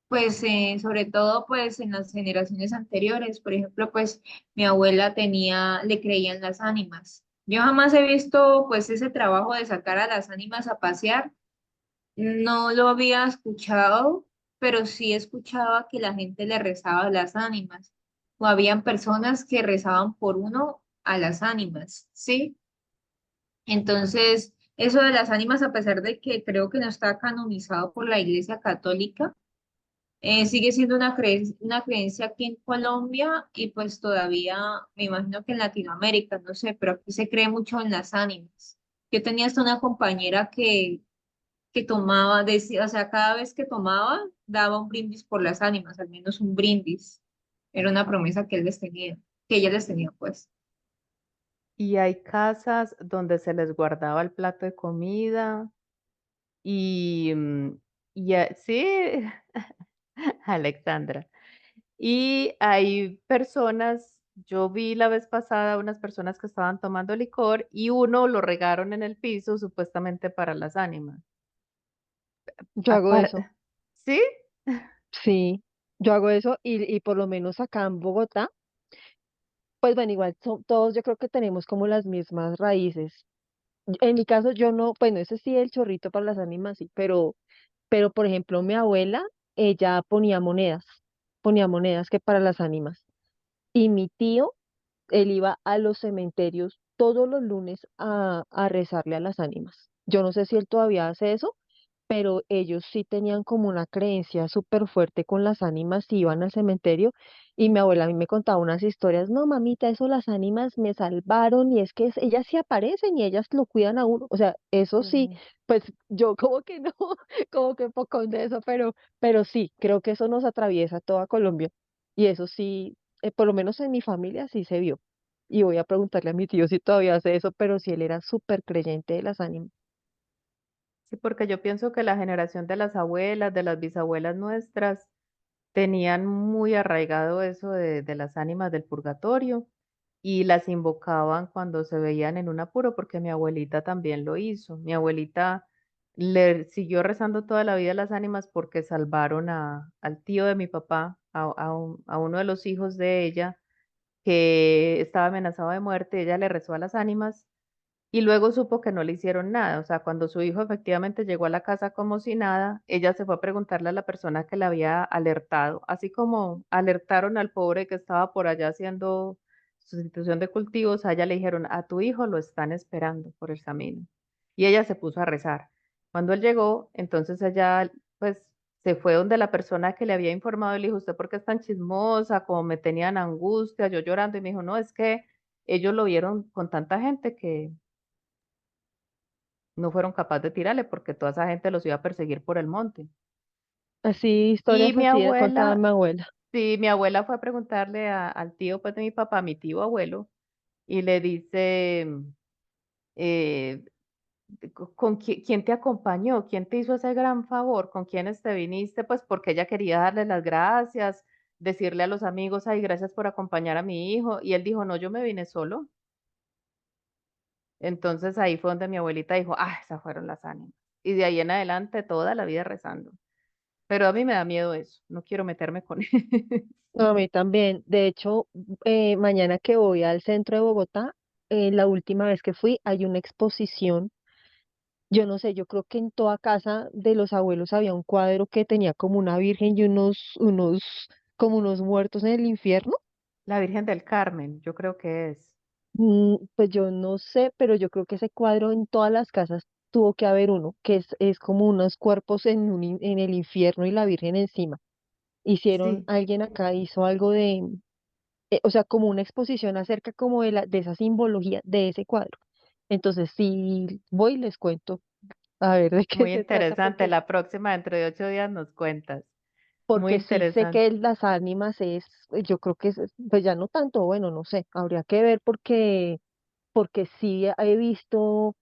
pues sobre todo pues en las generaciones anteriores. Por ejemplo, pues mi abuela le creía en las ánimas. Yo jamás he visto pues ese trabajo de sacar a las ánimas a pasear. No lo había escuchado, pero sí escuchaba que la gente le rezaba a las ánimas. O habían personas que rezaban por uno a las ánimas, ¿sí? Entonces, eso de las ánimas, a pesar de que creo que no está canonizado por la Iglesia Católica, sigue siendo una creencia aquí en Colombia y pues todavía me imagino que en Latinoamérica, no sé, pero aquí se cree mucho en las ánimas. Yo tenía hasta una compañera que tomaba, decía, o sea, cada vez que tomaba, daba un brindis por las ánimas, al menos un brindis. Era una promesa que él les tenía, que ella les tenía, pues. Y hay casas donde se les guardaba el plato de comida y, sí, Alexandra. Y hay personas, yo vi la vez pasada unas personas que estaban tomando licor y uno lo regaron en el piso supuestamente para las ánimas. Yo hago Apar- eso, ¿Sí? sí, yo hago eso y por lo menos acá en Bogotá, pues bueno, igual todos yo creo que tenemos como las mismas raíces. En mi caso yo no, bueno, ese sí el chorrito para las ánimas, sí, pero por ejemplo mi abuela, ella ponía monedas que para las ánimas. Y mi tío, él iba a los cementerios todos los lunes a rezarle a las ánimas. Yo no sé si él todavía hace eso, pero ellos sí tenían como una creencia súper fuerte con las ánimas, y iban al cementerio y mi abuela a mí me contaba unas historias, no mamita, eso las ánimas me salvaron y es que ellas sí aparecen y ellas lo cuidan a uno, o sea, eso sí, Sí. pues yo como que no, como que poco de eso, pero sí, creo que eso nos atraviesa toda Colombia y eso sí, por lo menos en mi familia sí se vio. Y voy a preguntarle a mi tío si todavía hace eso, pero si él era súper creyente de las ánimas. Sí, porque yo pienso que la generación de las abuelas, de las bisabuelas nuestras, tenían muy arraigado eso de las ánimas del purgatorio y las invocaban cuando se veían en un apuro, porque mi abuelita también lo hizo. Mi abuelita le siguió rezando toda la vida a las ánimas porque salvaron al tío de mi papá, a uno de los hijos de ella, que estaba amenazado de muerte. Ella le rezó a las ánimas y luego supo que no le hicieron nada. O sea, cuando su hijo efectivamente llegó a la casa como si nada, ella se fue a preguntarle a la persona que la había alertado, así como alertaron al pobre que estaba por allá haciendo sustitución de cultivos, a ella le dijeron, a tu hijo lo están esperando por el camino. Y ella se puso a rezar. Cuando él llegó, entonces ella pues se fue donde la persona que le había informado y le dijo, ¿usted por qué es tan chismosa? Como me tenían angustia, yo llorando, y me dijo, no, es que ellos lo vieron con tanta gente que no fueron capaces de tirarle porque toda esa gente los iba a perseguir por el monte. Así, Y historias mi así contaba abuela, mi abuela. sí, mi abuela fue a preguntarle al tío pues de mi papá, mi tío abuelo, y le dice, eh, quién te acompañó? ¿Quién te hizo ese gran favor? ¿Con quiénes te viniste? Pues porque ella quería darle las gracias, decirle a los amigos, ay, gracias por acompañar a mi hijo. Y él dijo, no, yo me vine solo. Entonces ahí fue donde mi abuelita dijo, ah, esas fueron las ánimas. Y de ahí en adelante toda la vida rezando. Pero a mí me da miedo eso, no quiero meterme con él. No, a mí también. De hecho, mañana que voy al centro de Bogotá, la última vez que fui, hay una exposición. Yo no sé, yo creo que en toda casa de los abuelos había un cuadro que tenía como una virgen y como unos muertos en el infierno. La Virgen del Carmen, yo creo que es. Pues yo no sé, pero yo creo que ese cuadro en todas las casas tuvo que haber uno, que es como unos cuerpos en el infierno y la virgen encima. Sí, Alguien acá hizo algo o sea, como una exposición acerca como de esa simbología de ese cuadro. Entonces, sí, voy y les cuento a ver de qué Muy se trata, interesante. La próxima, dentro de 8 días, nos cuentas. Muy porque sí sé interesante. que las ánimas yo creo que pues ya no tanto, bueno, no sé, habría que ver porque sí he visto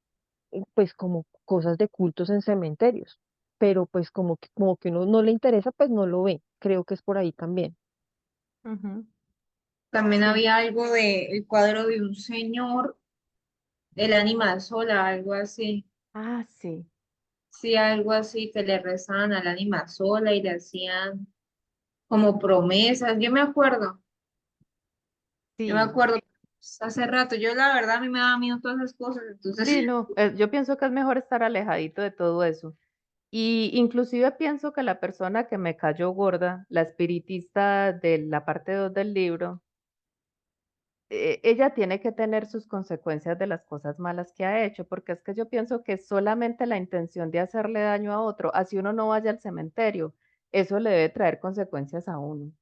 pues como cosas de cultos en cementerios, pero pues como que uno no le interesa, pues no lo ve. Creo que es por ahí también. Ujú. También Sí. había algo de el cuadro de un señor, el ánima sola, algo así. Ah, sí, Sí, algo así que le rezaban al ánima sola y le hacían como promesas. Yo me sí. acuerdo pues, hace rato. Yo la verdad a mí me daba miedo todas esas cosas, entonces Sí, no, yo pienso que es mejor estar alejadito de todo eso. Y inclusive pienso que la persona que me cayó gorda, la espiritista de la parte 2 del libro, ella tiene que tener sus consecuencias de las cosas malas que ha hecho, porque es que yo pienso que solamente la intención de hacerle daño a otro, así uno no vaya al cementerio, eso le debe traer consecuencias a uno.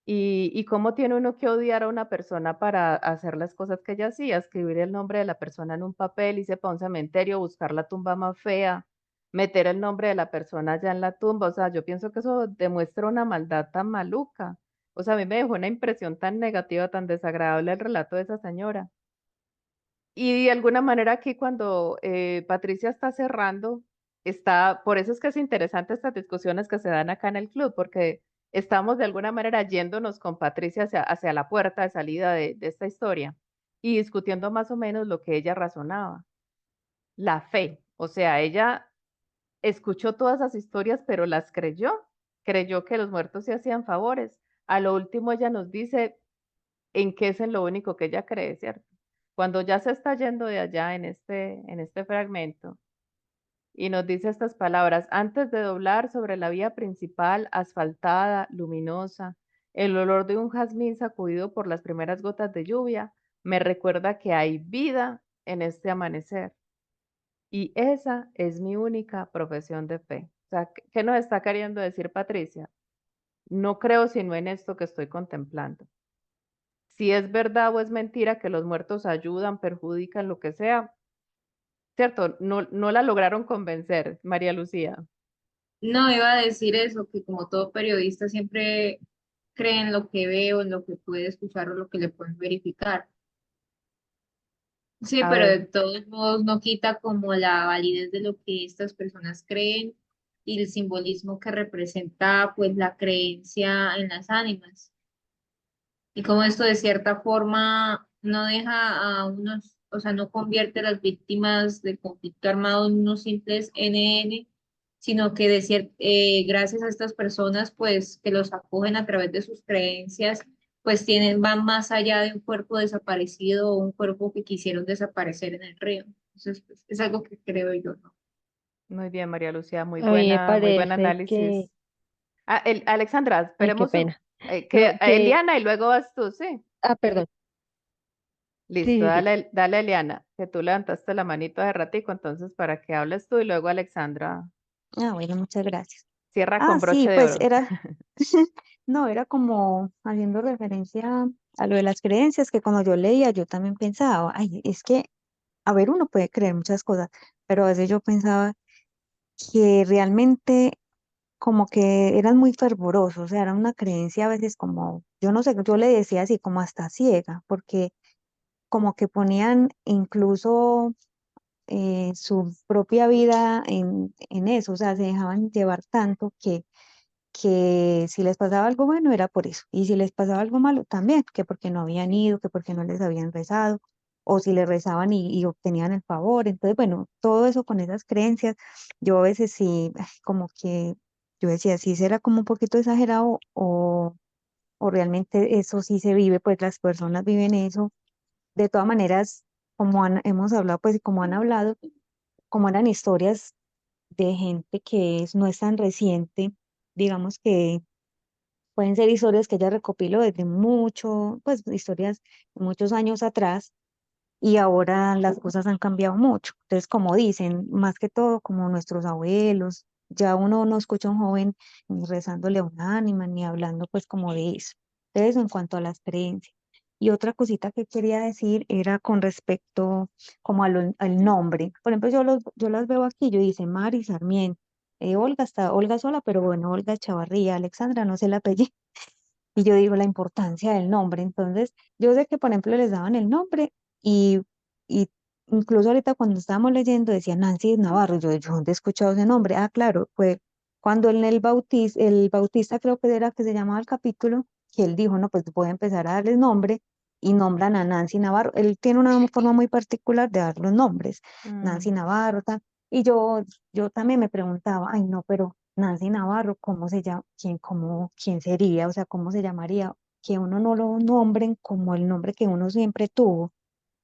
Y cómo tiene uno que odiar a una persona para hacer las cosas que ella hacía, escribir el nombre de la persona en un papel, irse para un cementerio, buscar la tumba más fea, meter el nombre de la persona allá en la tumba. O sea, yo pienso que eso demuestra una maldad tan maluca. O sea, a mí me dejó una impresión tan negativa, tan desagradable el relato de esa señora. Y de alguna manera aquí cuando Patricia está cerrando, por eso es que es interesante estas discusiones que se dan acá en el club, porque estamos de alguna manera yéndonos con Patricia hacia la puerta de salida de esta historia y discutiendo más o menos lo que ella razonaba, la fe. O sea, ella escuchó todas esas historias, pero las creyó que los muertos se hacían favores. A lo último ella nos dice en qué es en lo único que ella cree, ¿cierto? Cuando ya se está yendo de allá en este fragmento y nos dice estas palabras, antes de doblar sobre la vía principal, asfaltada, luminosa, el olor de un jazmín sacudido por las primeras gotas de lluvia me recuerda que hay vida en este amanecer. Y esa es mi única profesión de fe. O sea, ¿qué nos está queriendo decir Patricia? No creo sino en esto que estoy contemplando. Si es verdad o es mentira que los muertos ayudan, perjudican, lo que sea, ¿cierto? No, no la lograron convencer, María Lucía. no iba a decir eso, que como todo periodista siempre cree en lo que ve o en lo que puede escuchar o lo que le pueden verificar. Sí, A pero ver, de todos modos no quita como la validez de lo que estas personas creen y el simbolismo que representa pues la creencia en las ánimas. Y como esto de cierta forma no deja a unos, o sea, no convierte a las víctimas del conflicto armado en unos simples NN, sino que gracias a estas personas, pues, que los acogen a través de sus creencias, pues van más allá de un cuerpo desaparecido o un cuerpo que quisieron desaparecer en el río. Entonces, pues, es algo que creo yo, ¿no? muy bien, María Lucía, A mí me muy buen parece que, análisis. Ah, Alexandra, ay, qué esperemos pena. que No, que, Eliana y luego vas tú, ¿sí? perdón. Sí, Listo, sí, sí. dale, Eliana, que tú levantaste la manito de ratico, entonces para que hables tú y luego Alexandra Ah, bueno, muchas gracias. cierra Ah, con sí, broche de pues oro. era, no, era como haciendo referencia a lo de las creencias, que cuando yo leía, yo también pensaba, ay, es que, a ver, uno puede creer muchas cosas, pero a veces yo pensaba que realmente como que eran muy fervorosos, o sea, era una creencia a veces como, yo no sé, yo le decía así como hasta ciega, porque como que ponían incluso su propia vida en eso, o sea, se dejaban llevar tanto que si les pasaba algo bueno era por eso, y si les pasaba algo malo también, que porque no habían ido, que porque no les habían rezado, o si les rezaban y obtenían el favor. Entonces, bueno, todo eso con esas creencias, yo a veces sí, ay, como que yo decía, sí será como un poquito exagerado o realmente eso sí se vive, pues las personas viven eso. De todas maneras, como hemos hablado, pues y como han hablado, como eran historias de gente que no es tan reciente, digamos que pueden ser historias que ella recopiló desde mucho, pues historias de muchos años atrás y ahora las cosas han cambiado mucho. Entonces, como dicen, más que todo como nuestros abuelos, ya uno no escucha a un joven ni rezándole a un ánima, ni hablando pues como de eso. De eso en cuanto a las creencias. Y otra cosita que quería decir era con respecto como al nombre. Por ejemplo, yo las veo aquí, yo dice Mari Sarmiento, Olga está, Olga sola, pero bueno, Olga Chavarría, Alexandra, no sé el apellido. Y yo digo la importancia del nombre. Entonces, yo sé que, por ejemplo, les daban el nombre y incluso ahorita cuando estábamos leyendo decía Nancy Navarro. Yo ¿dónde he escuchado ese nombre? Ah, claro, fue cuando en el Bautista creo que era que se llamaba el capítulo, que él dijo, no, pues voy a empezar a darles nombre y nombran a Nancy Navarro. Él tiene una forma muy particular de dar los nombres, Nancy Mm, Navarro, tal. Y yo también me preguntaba, ay, no, pero Nancy Navarro, ¿cómo se llama? ¿Quién sería? O sea, ¿cómo se llamaría? Que uno no lo nombren como el nombre que uno siempre tuvo.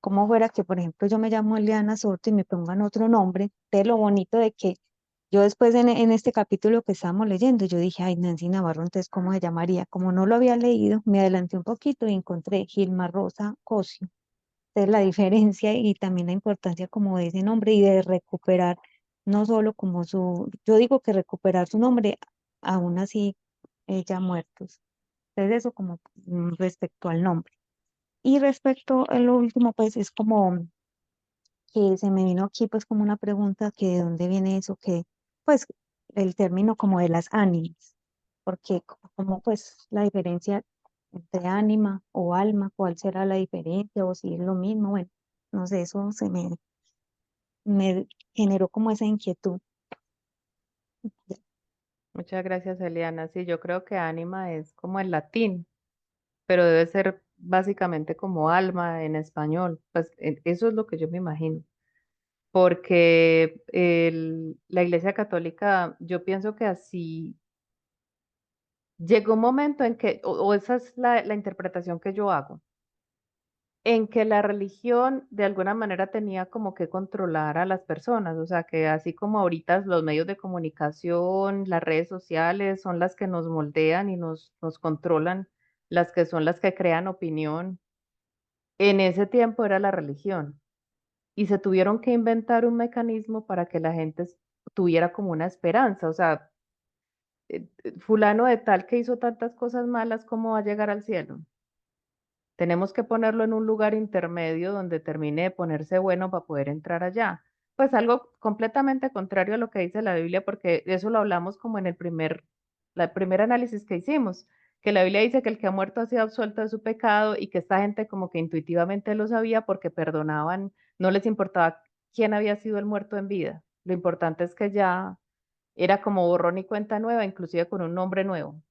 Como fuera que, por ejemplo, yo me llamo Eliana Soto y me pongan otro nombre. De lo bonito de que yo después en este capítulo que estábamos leyendo, yo dije, ay, Nancy Navarro, entonces, ¿cómo se llamaría? Como no lo había leído, me adelanté un poquito y encontré Gilma Rosa Cosio. Entonces, la diferencia y también la importancia como de ese nombre y de recuperar, no solo como yo digo que recuperar su nombre, aún así ya muertos. Entonces, eso como respecto al nombre. Y respecto a lo último, pues es como que se me vino aquí pues como una pregunta que de dónde viene eso, que pues el término como de las ánimas, porque como pues la diferencia entre ánima o alma, cuál será la diferencia o si es lo mismo, bueno, no sé, eso me generó como esa inquietud. muchas gracias, Eliana. Sí, yo creo que ánima es como el latín, pero debe ser básicamente como alma en español. Pues eso es lo que yo me imagino. Porque la Iglesia Católica, yo pienso que así llegó un momento en que, o esa es la interpretación que yo hago, en que la religión de alguna manera tenía como que controlar a las personas, o sea, que así como ahorita los medios de comunicación, las redes sociales son las que nos moldean y nos controlan, las que son las que crean opinión, en ese tiempo era la religión y se tuvieron que inventar un mecanismo para que la gente tuviera como una esperanza, o sea, fulano de tal que hizo tantas cosas malas, ¿cómo va a llegar al cielo? Tenemos que ponerlo en un lugar intermedio donde termine de ponerse bueno para poder entrar allá. Pues algo completamente contrario a lo que dice la Biblia, porque eso lo hablamos como en el primer análisis que hicimos, que la Biblia dice que el que ha muerto ha sido absuelto de su pecado y que esta gente como que intuitivamente lo sabía porque perdonaban, no les importaba quién había sido el muerto en vida. Lo importante es que ya era como borrón y cuenta nueva, inclusive con un nombre nuevo.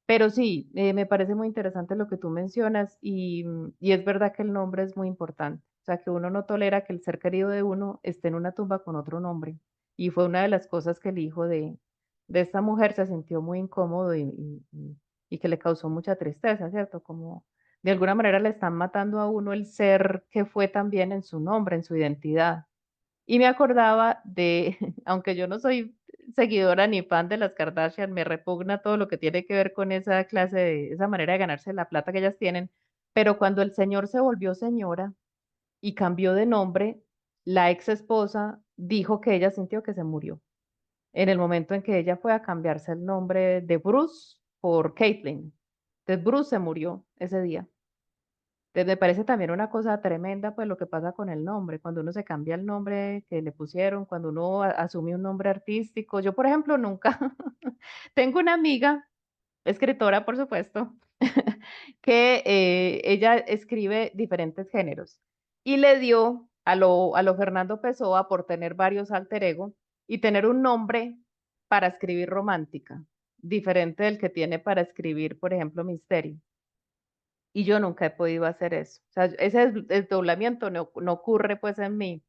Pero sí, me parece muy interesante lo que tú mencionas y es verdad que el nombre es muy importante. O sea, que uno no tolera que el ser querido de uno esté en una tumba con otro nombre. Y fue una de las cosas que el hijo de esta mujer se sintió muy incómodo y que le causó mucha tristeza, ¿cierto? Como de alguna manera le están matando a uno el ser que fue también en su nombre, en su identidad. Y me acordaba de, aunque yo no soy seguidora ni fan de las Kardashian, me repugna todo lo que tiene que ver con esa clase de, esa manera de ganarse la plata que ellas tienen, pero cuando el señor se volvió señora y cambió de nombre, la ex esposa dijo que ella sintió que se murió. En el momento en que ella fue a cambiarse el nombre de Bruce por Caitlyn. Entonces Bruce se murió ese día. Me parece también una cosa tremenda, pues lo que pasa con el nombre, cuando uno se cambia el nombre que le pusieron, cuando uno asume un nombre artístico. Yo, por ejemplo, nunca tengo una amiga, escritora, por supuesto, que ella escribe diferentes géneros y le dio a lo Fernando Pessoa por tener varios alter ego y tener un nombre para escribir romántica, diferente del que tiene para escribir, por ejemplo, misterio. Y yo nunca he podido hacer eso. O sea, ese desdoblamiento no ocurre pues en mí.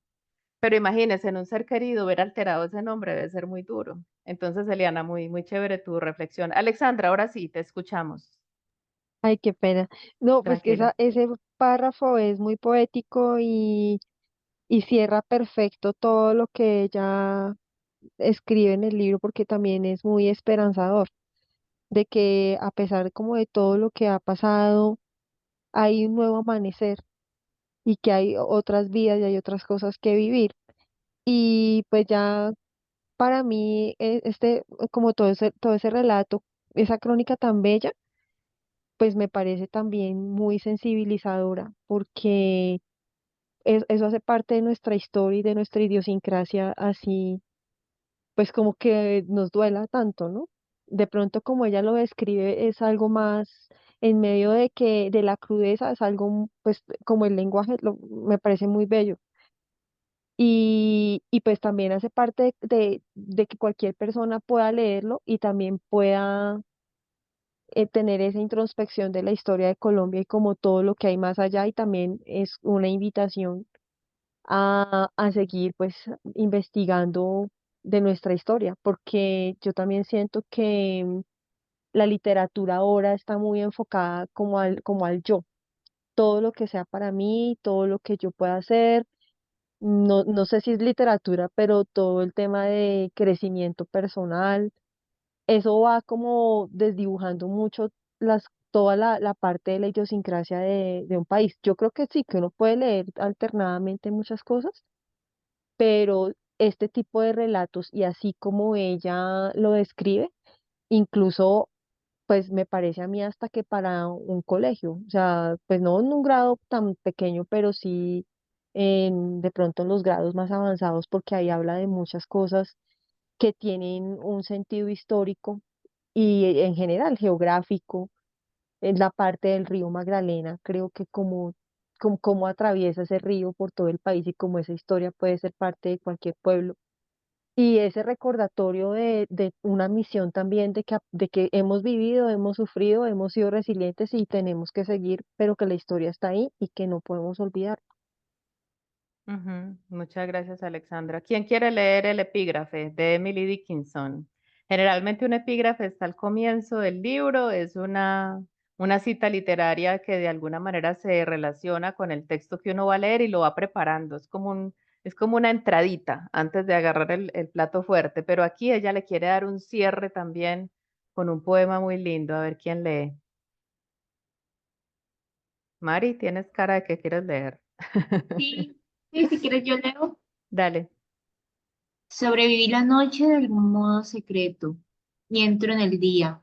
Pero imagínese, en un ser querido ver alterado ese nombre debe ser muy duro. Entonces, Eliana, muy, muy chévere tu reflexión. Alexandra, ahora sí, te escuchamos. Ay, qué pena. No, pues que Tranquila. ese párrafo es muy poético y cierra perfecto todo lo que ella escribe en el libro porque también es muy esperanzador de que a pesar como de todo lo que ha pasado, hay un nuevo amanecer y que hay otras vidas y hay otras cosas que vivir. Y pues ya para mí, como todo ese relato, esa crónica tan bella, pues me parece también muy sensibilizadora porque eso hace parte de nuestra historia y de nuestra idiosincrasia, así pues como que nos duela tanto, ¿no? De pronto como ella lo describe es algo más en medio de que de la crudeza es algo pues como el lenguaje me parece muy bello y pues también hace parte de que cualquier persona pueda leerlo y también pueda tener esa introspección de la historia de Colombia y como todo lo que hay más allá y también es una invitación a seguir pues investigando de nuestra historia, porque yo también siento que la literatura ahora está muy enfocada como al yo, todo lo que sea para mí, todo lo que yo pueda hacer, no sé si es literatura, pero todo el tema de crecimiento personal, eso va como desdibujando mucho toda la parte de la idiosincrasia de un país. Yo creo que sí, que uno puede leer alternadamente muchas cosas, pero este tipo de relatos y así como ella lo describe, incluso pues me parece a mí hasta que para un colegio, o sea, pues no en un grado tan pequeño, pero sí de pronto en los grados más avanzados, porque ahí habla de muchas cosas que tienen un sentido histórico y en general geográfico, en la parte del río Magdalena, creo que como atraviesa ese río por todo el país y como esa historia puede ser parte de cualquier pueblo. Y ese recordatorio de una misión también de que hemos vivido, hemos sufrido, hemos sido resilientes y tenemos que seguir, pero que la historia está ahí y que no podemos olvidar. Ujú. Muchas gracias, Alexandra. ¿Quién quiere leer el epígrafe de Emily Dickinson? Generalmente un epígrafe está al comienzo del libro, es una cita literaria que de alguna manera se relaciona con el texto que uno va a leer y lo va preparando. Es como una entradita antes de agarrar el plato fuerte, pero aquí ella le quiere dar un cierre también con un poema muy lindo. A ver quién lee. Mari, tienes cara de que quieres leer. Sí, sí, si quieres yo leo. Dale. Sobreviví la noche de algún modo secreto y entro en el día.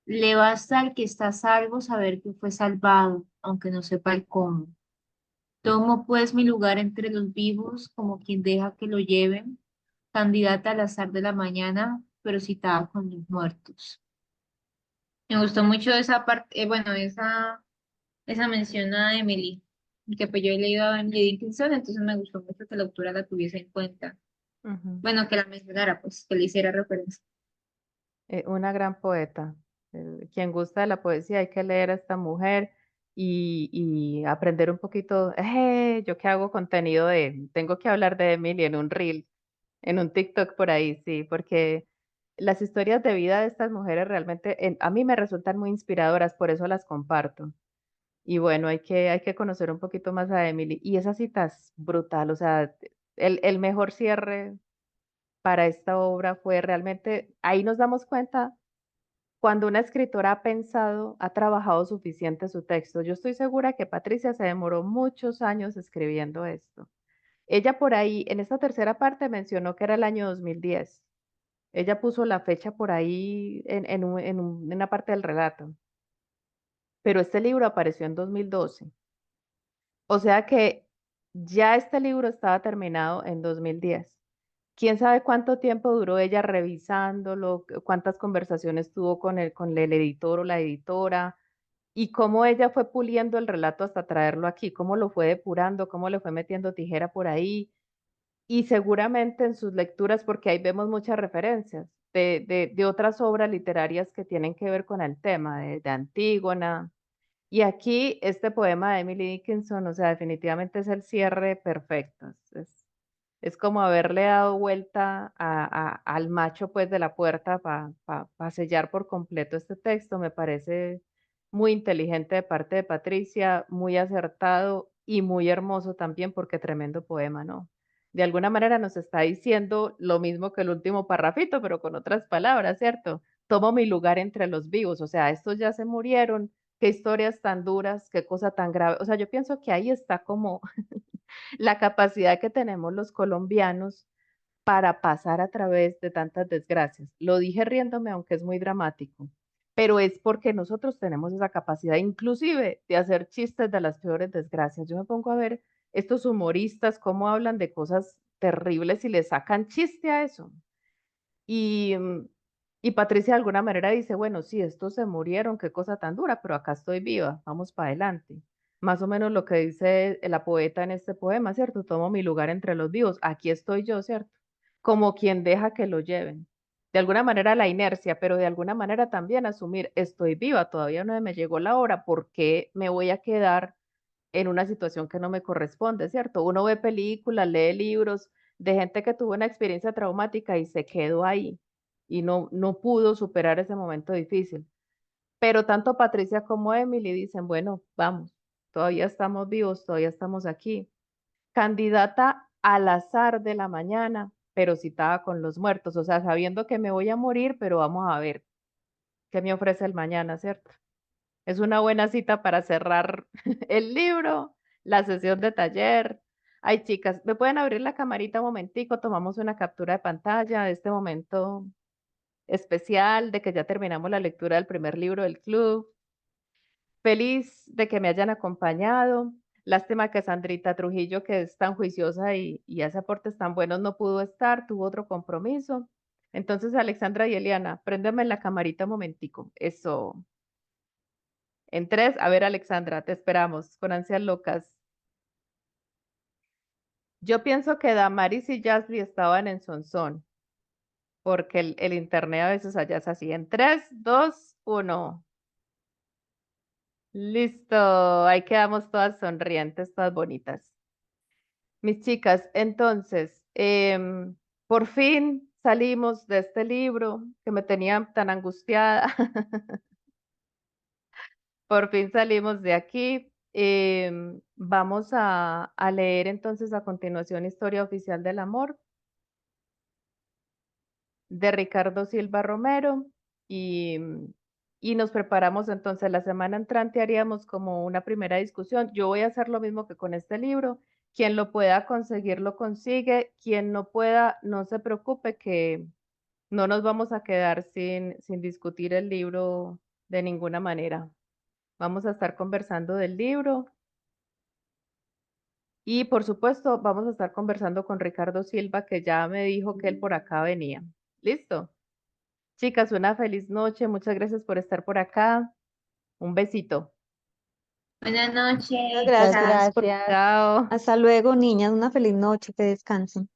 Le basta al que está a salvo saber que fue salvado, aunque no sepa el cómo. Tomo pues mi lugar entre los vivos como quien deja que lo lleven, candidata al azar de la mañana, pero citada con los muertos. Me gustó mucho esa parte, bueno, esa mención a Emily, que pues yo he leído a Emily Dickinson, entonces me gustó mucho que la autora la tuviese en cuenta. Ujú. Bueno, que la mencionara, pues, que le hiciera referencia. Una gran poeta. Quien gusta de la poesía hay que leer a esta mujer y aprender un poquito. Yo que hago contenido tengo que hablar de Emily en un reel, en un TikTok por ahí, sí, porque las historias de vida de estas mujeres realmente a mí me resultan muy inspiradoras, por eso las comparto. Y bueno, hay que conocer un poquito más a Emily. Y esa cita es brutal, o sea, el mejor cierre para esta obra fue realmente, ahí nos damos cuenta cuando una escritora ha pensado, ha trabajado suficiente su texto. Yo estoy segura que Patricia se demoró muchos años escribiendo esto. Ella por ahí, en esta tercera parte, mencionó que era el año 2010. Ella puso la fecha por ahí en una parte del relato, pero este libro apareció en 2012. O sea que ya este libro estaba terminado en 2010. ¿Quién sabe cuánto tiempo duró ella revisándolo? ¿Cuántas conversaciones tuvo con el editor o la editora? Y cómo ella fue puliendo el relato hasta traerlo aquí, cómo lo fue depurando, cómo le fue metiendo tijera por ahí. Y seguramente en sus lecturas, porque ahí vemos muchas referencias de otras obras literarias que tienen que ver con el tema, de Antígona. Y aquí este poema de Emily Dickinson, o sea, definitivamente es el cierre perfecto. Es como haberle dado vuelta al macho pues de la puerta para sellar por completo este texto. Me parece muy inteligente de parte de Patricia, muy acertado y muy hermoso también porque tremendo poema, ¿no? De alguna manera nos está diciendo lo mismo que el último parrafito, pero con otras palabras, ¿cierto? Tomo mi lugar entre los vivos, o sea, estos ya se murieron, qué historias tan duras, qué cosa tan grave. O sea, yo pienso que ahí está como la capacidad que tenemos los colombianos para pasar a través de tantas desgracias. Lo dije riéndome, aunque es muy dramático, pero es porque nosotros tenemos esa capacidad inclusive de hacer chistes de las peores desgracias. Yo me pongo a ver estos humoristas cómo hablan de cosas terribles y le sacan chiste a eso. Y, y Patricia de alguna manera dice, bueno, sí, estos se murieron, qué cosa tan dura, pero acá estoy viva, vamos para adelante. Más o menos lo que dice la poeta en este poema, ¿cierto? Tomo mi lugar entre los vivos, aquí estoy yo, ¿cierto? Como quien deja que lo lleven. De alguna manera la inercia, pero de alguna manera también asumir, estoy viva, todavía no me llegó la hora, ¿por qué me voy a quedar en una situación que no me corresponde, ¿cierto? Uno ve películas, lee libros de gente que tuvo una experiencia traumática y se quedó ahí y no pudo superar ese momento difícil. Pero tanto Patricia como Emily dicen, bueno, vamos, todavía estamos vivos, todavía estamos aquí. Candidata al azar de la mañana, pero citada con los muertos, o sea, sabiendo que me voy a morir, pero vamos a ver qué me ofrece el mañana, ¿cierto? Es una buena cita para cerrar el libro, la sesión de taller. Ay, chicas, ¿me pueden abrir la camarita un momentico? Tomamos una captura de pantalla de este momento especial de que ya terminamos la lectura del primer libro del club. Feliz de que me hayan acompañado. Lástima que Sandrita Trujillo, que es tan juiciosa y hace aportes tan buenos, no pudo estar, tuvo otro compromiso. Entonces, Alexandra y Eliana, préndeme la camarita un momentico. Eso. En tres, a ver, Alexandra, te esperamos con ansias locas. Yo pienso que Damaris y Jasly estaban en Sonsón, porque el internet a veces allá es así. En tres, dos, uno. Listo, ahí quedamos todas sonrientes, todas bonitas. Mis chicas, entonces, por fin salimos de este libro que me tenía tan angustiada. Por fin salimos de aquí. Vamos a leer entonces a continuación Historia Oficial del Amor de Ricardo Silva Romero y, y nos preparamos entonces la semana entrante haríamos como una primera discusión. Yo voy a hacer lo mismo que con este libro. Quien lo pueda conseguir lo consigue. Quien no pueda, no se preocupe que no nos vamos a quedar sin discutir el libro de ninguna manera. Vamos a estar conversando del libro. Y por supuesto, vamos a estar conversando con Ricardo Silva, que ya me dijo que él por acá venía. ¿Listo? Chicas, una feliz noche. Muchas gracias por estar por acá. Un besito. Buenas Muchas noches, Muchas gracias. chao. gracias. Chao. Hasta luego, niñas. Una feliz noche. Que descansen.